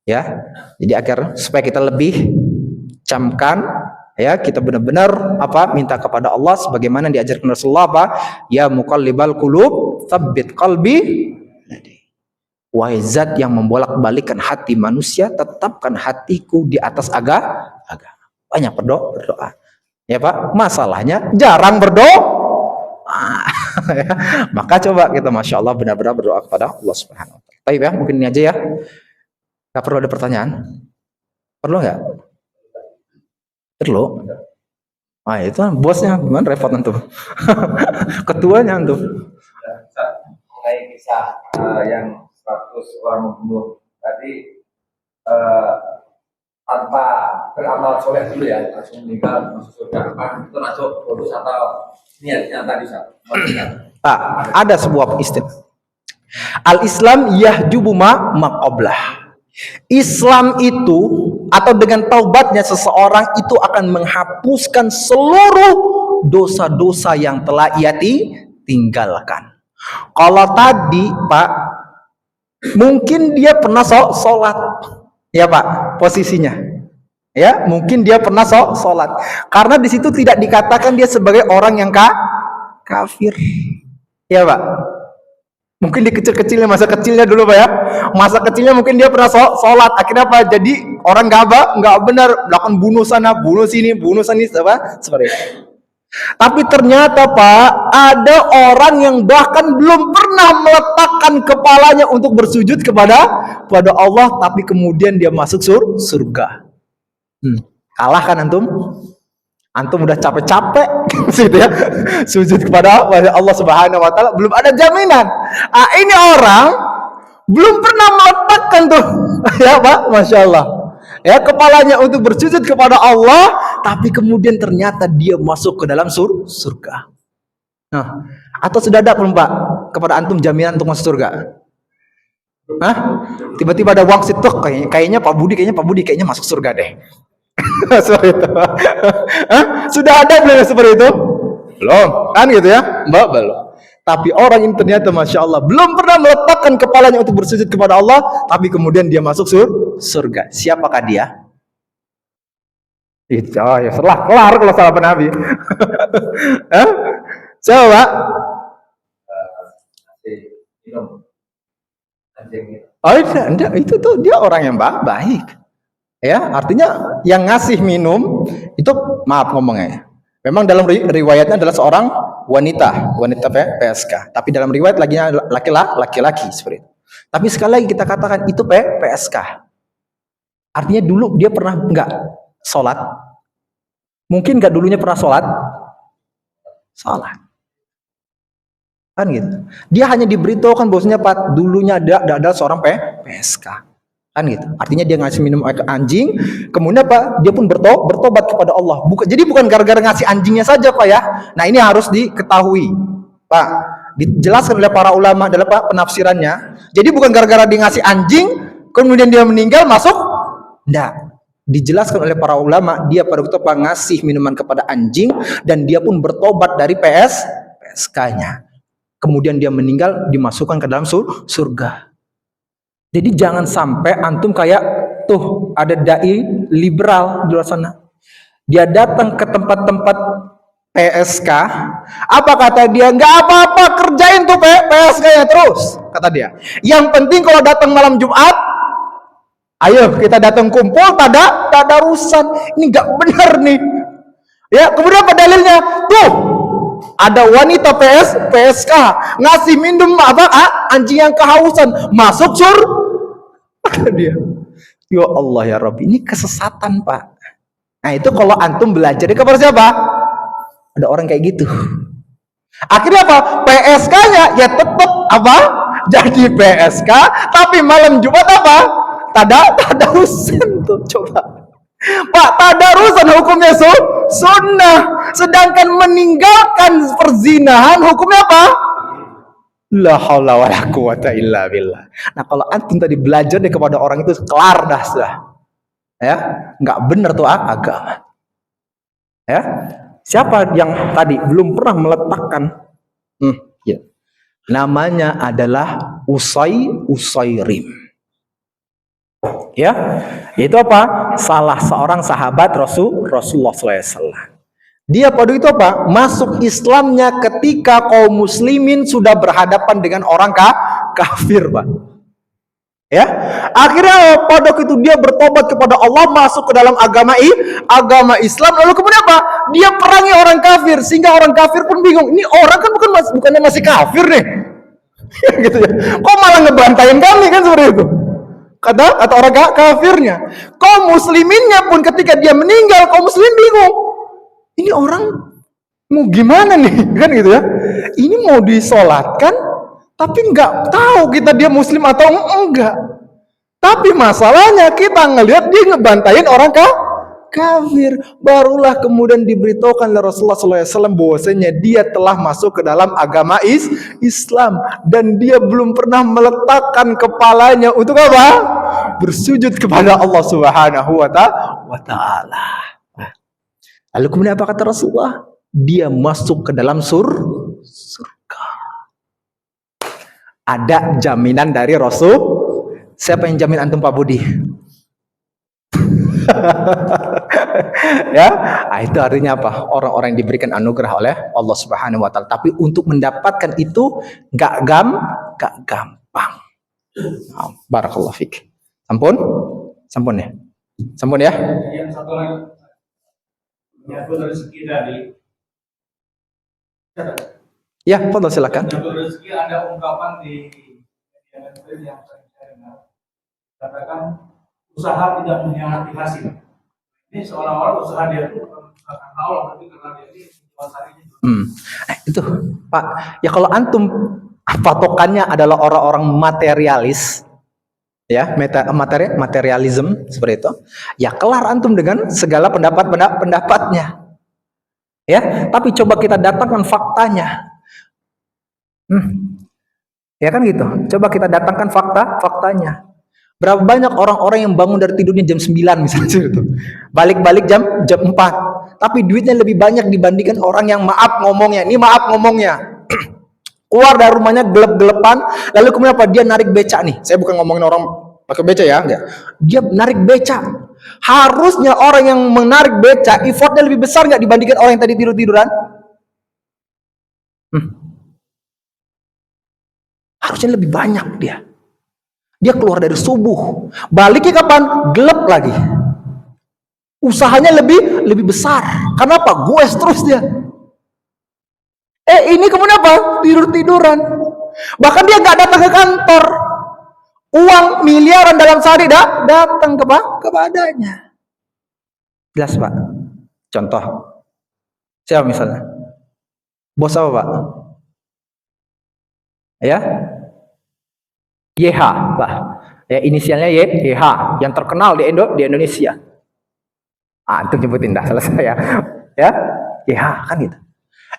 Speaker 2: Ya, jadi agar supaya kita lebih camkan, ya kita benar-benar minta kepada Allah sebagaimana diajarkan Rasulullah ya muqallibal qulub tsabbit qalbi. Wahai zat yang membolak-balikkan hati manusia, tetapkan hatiku di atas agama. Banyak berdoa. Ya Pak, masalahnya jarang berdoa. Maka coba kita Masya Allah benar-benar berdoa kepada Allah Subhanahu wa Ta'ala. Baik ya, mungkin ini aja ya. Gak perlu ada pertanyaan? Perlu nggak? Perlu. Itu kan bosnya, gimana repot antum? Ketuanya antum.
Speaker 3: Kayak kisah yang 100 orang membunuh tadi tanpa beramal soleh dulu ya, langsung meninggal masuk surga. Itu masuk bonus atau niatnya tadi
Speaker 2: ada sebuah istilah. Al-Islam yahjubu maqablah. Islam itu atau dengan taubatnya seseorang itu akan menghapuskan seluruh dosa-dosa yang telah ia tinggalkan. Kalau tadi Pak, mungkin dia pernah sholat, ya Pak, posisinya, ya mungkin dia pernah sholat, karena di situ tidak dikatakan dia sebagai orang yang kafir, ya Pak. Mungkin di kecil-kecilnya, masa kecilnya dulu Pak ya, masa kecilnya mungkin dia pernah sholat, akhirnya apa? Jadi orang nggak benar, melakukan bunuh sana, bunuh sini, apa? Seperti itu. Tapi ternyata Pak, ada orang yang bahkan belum pernah meletakkan kepalanya untuk bersujud kepada Allah, tapi kemudian dia masuk surga. Kalah kan antum? Antum udah capek-capek gitu ya, sujud kepada Allah Subhanahu wa Ta'ala, belum ada jaminan. Ini orang belum pernah meletakkan tuh, ya Pak, Masya Allah. Ya, kepalanya untuk bersujud kepada Allah, tapi kemudian ternyata dia masuk ke dalam surga. Nah, atau sudah ada belum Pak kepada antum jaminan untuk masuk surga? Tiba-tiba ada wangsit tuh, kayaknya Pak Budi kayaknya masuk surga deh. Seperti itu. Sudah ada belum seperti itu? Belum, kan gitu ya? Belum. Tapi orang ini ternyata Masya Allah belum pernah meletakkan kepalanya untuk bersujud kepada Allah, tapi kemudian dia masuk surga. Siapakah dia? Ya kelar kalau salah Nabi. Siapa? Enggak, itu tuh dia orang yang baik. Ya, artinya yang ngasih minum itu, maaf ngomongnya, memang dalam riwayatnya adalah seorang wanita PSK, tapi dalam riwayat laki-laki seperti itu. Tapi sekali lagi kita katakan itu PSK. Artinya dulu dia pernah enggak sholat? Mungkin enggak dulunya pernah sholat? Kan gitu. Dia hanya diberitahukan bahwasanya Pak dulunya ada seorang PSK. Kan gitu. Artinya dia ngasih minum air ke anjing, kemudian apa? Dia pun bertobat kepada Allah. Jadi bukan gara-gara ngasih anjingnya saja, Pak ya. Nah, ini harus diketahui, Pak. Dijelaskan oleh para ulama dalam penafsirannya. Jadi bukan gara-gara dia ngasih anjing, kemudian dia meninggal masuk. Enggak. Dijelaskan oleh para ulama, dia pada waktu apa ngasih minuman kepada anjing dan dia pun bertobat dari PSK-nya. Kemudian dia meninggal, dimasukkan ke dalam surga. Jadi jangan sampai antum kayak tuh ada dai liberal di luar sana. Dia datang ke tempat-tempat PSK, apa kata dia? Nggak apa-apa, kerjain tuh PSK-nya terus, kata dia. Yang penting kalau datang malam Jumat, ayo kita datang kumpul, tadarusan. Ini nggak benar nih. Ya, kemudian apa dalilnya? Tuh, ada wanita PSK ngasih minum anjing yang kehausan, masuk dia. Ya Allah ya Rabbi, ini kesesatan, Pak. Nah, itu kalau antum belajar kepada siapa? Ada orang kayak gitu. Akhirnya apa? PSK-nya ya tetap apa? Jadi PSK, tapi malam Jumat apa? Tadarusan tuh, coba. Pak, tadarusan hukumnya sunnah, sedangkan meninggalkan perzinahan hukumnya apa? La haula wala quwata illa billah. Nah, kalau antum tadi belajar deh kepada orang itu kelar dah sudah. Ya, nggak benar tuh agama. Ya. Siapa yang tadi belum pernah meletakkan ya. Namanya adalah Usairim. Ya. Itu apa? Salah seorang sahabat Rasulullah SAW. Dia pada itu apa? Masuk Islamnya ketika kaum muslimin sudah berhadapan dengan orang kafir, Pak. Ya, akhirnya pada itu dia bertobat kepada Allah, masuk ke dalam agama Islam. Lalu kemudian apa? Dia perangi orang kafir sehingga orang kafir pun bingung. Ini orang kan bukannya masih kafir nih, gitu ya. Kok malah ngebantain kami kan seperti itu? Kata orang kafirnya. Kaum musliminnya pun ketika dia meninggal, kaum muslimin bingung. Ini orang mau gimana nih, kan gitu ya? Ini mau disolatkan, tapi nggak tahu kita dia muslim atau enggak. Tapi masalahnya kita ngelihat dia ngebantain orang kafir. Barulah kemudian diberitahukan oleh Rasulullah SAW bahwasanya dia telah masuk ke dalam agama Islam dan dia belum pernah meletakkan kepalanya untuk apa? Bersujud kepada Allah Subhanahu wa Ta'ala. Lalu kemudian apa kata Rasulullah? Dia masuk ke dalam surga. Ada jaminan dari Rasul. Siapa yang jamin antum, Pak Budi? Ya, itu artinya apa? Orang-orang yang diberikan anugerah oleh Allah Subhanahu wa Ta'ala. Tapi untuk mendapatkan itu gak gampang. Barakallahu fiik. Sampun ya. Sampun ya.
Speaker 4: Yang satu lagi, menyangkut rezeki tadi.
Speaker 2: Ya, fadhil silakan.
Speaker 4: Menyangkut rezeki ada ungkapan di yang saya dengar. Katakan usaha tidak mengkhianati hasil. Ini seolah-olah usaha dia itu bukan usaha karena Allah, tapi karena dia ini seharinya.
Speaker 2: Itu Pak. Ya kalau antum patokannya adalah orang-orang materialis, ya materialism seperti itu, ya kelar antum dengan segala pendapatnya. Ya, tapi coba kita datangkan faktanya. Ya kan gitu. Coba kita datangkan faktanya. Berapa banyak orang-orang yang bangun dari tidurnya jam 9 misalnya gitu. Balik-balik jam 4. Tapi duitnya lebih banyak dibandingkan orang yang maaf ngomongnya. Keluar dari rumahnya gelap-gelapan, lalu kemudian apa? Dia narik beca nih. Saya bukan ngomongin orang pakai beca ya, enggak. Dia narik beca. Harusnya orang yang menarik beca effortnya lebih besar nggak dibandingkan orang yang tadi tidur-tiduran? Harusnya lebih banyak dia. Dia keluar dari subuh, baliknya kapan? Gelap lagi. Usahanya lebih besar. Karena apa? Goes terus dia. Ini kemudian apa? Tidur-tiduran. Bahkan dia nggak datang ke kantor. Uang miliaran dalam sehari datang kepadanya. Jelas, Pak? Contoh. Siapa misalnya? Bos apa, Pak? Ya? YH, Pak. Ya, inisialnya YH yang terkenal di Indonesia. Ah, itu nyebutin dah selesai ya. Ya, YH kan gitu.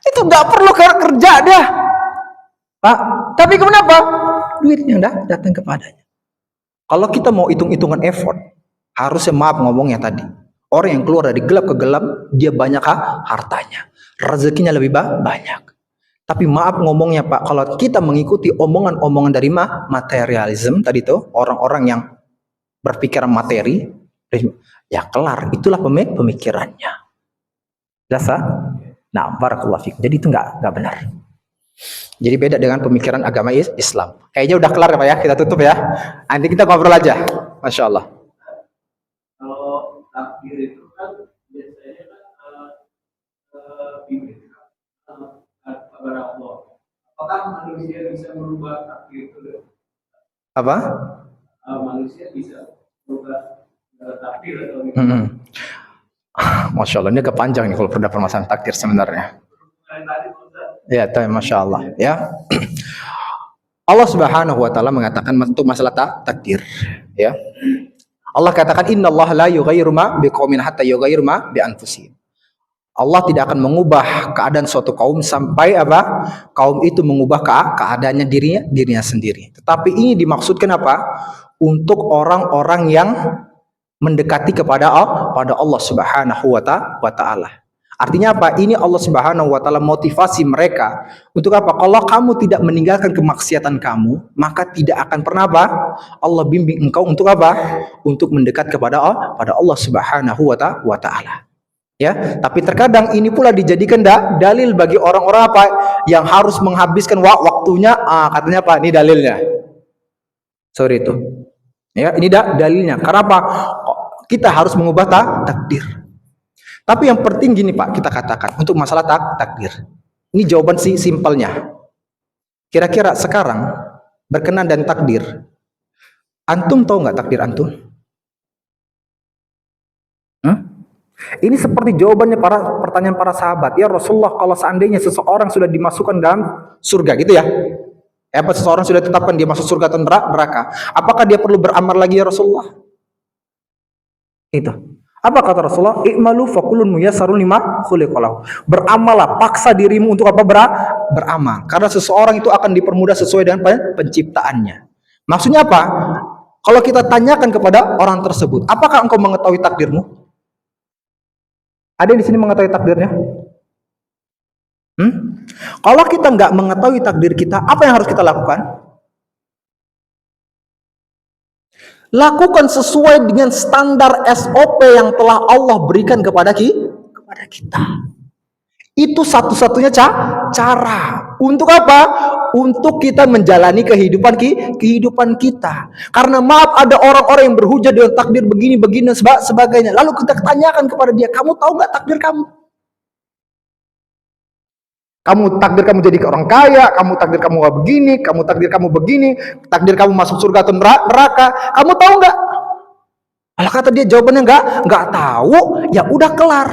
Speaker 2: Itu nggak perlu kerja dah, Pak. Tapi kenapa? Duitnya dah datang kepadanya. Kalau kita mau hitung-hitungan effort, harusnya maaf ngomongnya tadi. Orang yang keluar dari gelap ke gelap, dia banyak hartanya. Rezekinya lebih banyak. Tapi maaf ngomongnya Pak, kalau kita mengikuti omongan-omongan dari materialism tadi tuh, orang-orang yang berpikiran materi, ya kelar, itulah pemikirannya. Jasa? Nah, barakallahu fikum. Jadi itu enggak benar. Jadi beda dengan pemikiran agama Islam. Kayaknya udah kelar ya Pak ya, kita tutup ya. Nanti kita ngobrol aja. Masya Allah.
Speaker 4: Kalau takdir itu kan biasanya kan kepada Allah. Apakah manusia bisa merubah takdir itu?
Speaker 2: Apa?
Speaker 4: Manusia bisa merubah takdir atau gimana?
Speaker 2: Masya Allah, ini agak panjang nih kalau pendapat masalah takdir sebenarnya. Ya, Masya Allah. Ya, Allah Subhanahu Wa Taala mengatakan untuk masalah takdir. Ya, Allah katakan Inna Allah la yughayyiru ma biqaumin hatta yughayyiru ma bi anfusihim. Allah tidak akan mengubah keadaan suatu kaum sampai apa? Kaum itu mengubah keadaannya dirinya sendiri. Tetapi ini dimaksudkan apa? Untuk orang-orang yang mendekati kepada Allah Subhanahu wa taala. Artinya apa? Ini Allah Subhanahu wa taala motivasi mereka untuk apa? Kalau kamu tidak meninggalkan kemaksiatan kamu, maka tidak akan pernah apa? Allah bimbing engkau untuk apa? Untuk mendekat kepada Allah Subhanahu wa taala. Ya, tapi terkadang ini pula dijadikan dalil bagi orang-orang apa yang harus menghabiskan waktunya. Katanya apa? Ini dalilnya. Sorry itu. Ya, ini dalilnya. Karena apa? Kita harus mengubah takdir. Tapi yang penting gini Pak, kita katakan untuk masalah takdir. Ini jawaban simpelnya. Kira-kira sekarang berkenan dan takdir. Antum tahu nggak takdir antum? Ini seperti jawabannya pertanyaan para sahabat. Ya Rasulullah, kalau seandainya seseorang sudah dimasukkan dalam surga gitu ya. Apa seseorang sudah ditetapkan dia masuk surga atau neraka? Apakah dia perlu beramal lagi ya Rasulullah? Itu. Apa kata Rasulullah? I'malu fakulun muyassarun lima khuliqalahu. Beramallah, paksa dirimu untuk apa? Beramal. Karena seseorang itu akan dipermudah sesuai dengan penciptaannya. Maksudnya apa? Kalau kita tanyakan kepada orang tersebut, apakah engkau mengetahui takdirmu? Ada yang di sini mengetahui takdirnya? Kalau kita nggak mengetahui takdir kita, apa yang harus kita lakukan? Lakukan sesuai dengan standar SOP yang telah Allah berikan kepada kita. Itu satu-satunya cara. Untuk apa? Untuk kita menjalani kehidupan kita. Karena maaf, ada orang-orang yang berhujah dengan takdir begini dan sebagainya. Lalu kita tanyakan kepada dia, kamu tahu nggak takdir kamu? Takdir kamu jadi orang kaya, takdir kamu nggak begini, takdir kamu begini, takdir kamu masuk surga atau neraka. Kamu tahu nggak? Kalau kata dia jawabannya nggak tahu, ya udah kelar.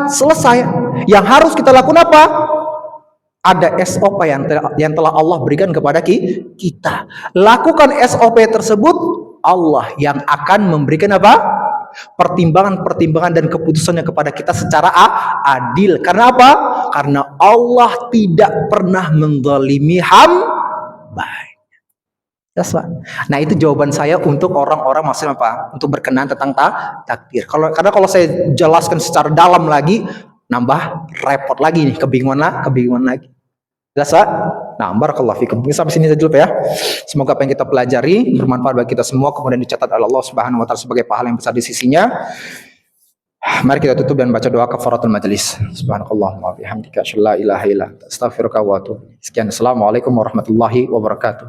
Speaker 2: Selesai. Yang harus kita lakukan apa? Ada SOP yang telah Allah berikan kepada kita. Lakukan SOP tersebut, Allah yang akan memberikan apa? Pertimbangan dan keputusannya kepada kita secara adil. Karena apa? Karena Allah tidak pernah menzalimi hamba. Nah, itu jawaban saya untuk orang-orang maksudnya apa? Untuk berkenan tentang takdir. Karena kalau saya jelaskan secara dalam lagi, nambah repot lagi nih, kebingungan lagi. Jelas, Pak? Nah, barakallahu fikum. Mungkin sampai sini saja dulu ya. Semoga apa yang kita pelajari bermanfaat bagi kita semua, kemudian dicatat oleh Allah Subhanahu wa taala sebagai pahala yang besar di sisinya. Mari kita tutup dan baca doa kafaratul majelis. Subhanakallahumma wa bihamdika asyhadu an la ilaha illa anta astaghfiruka wa atubu ilaik. Sekian, assalamualaikum warahmatullahi wabarakatuh.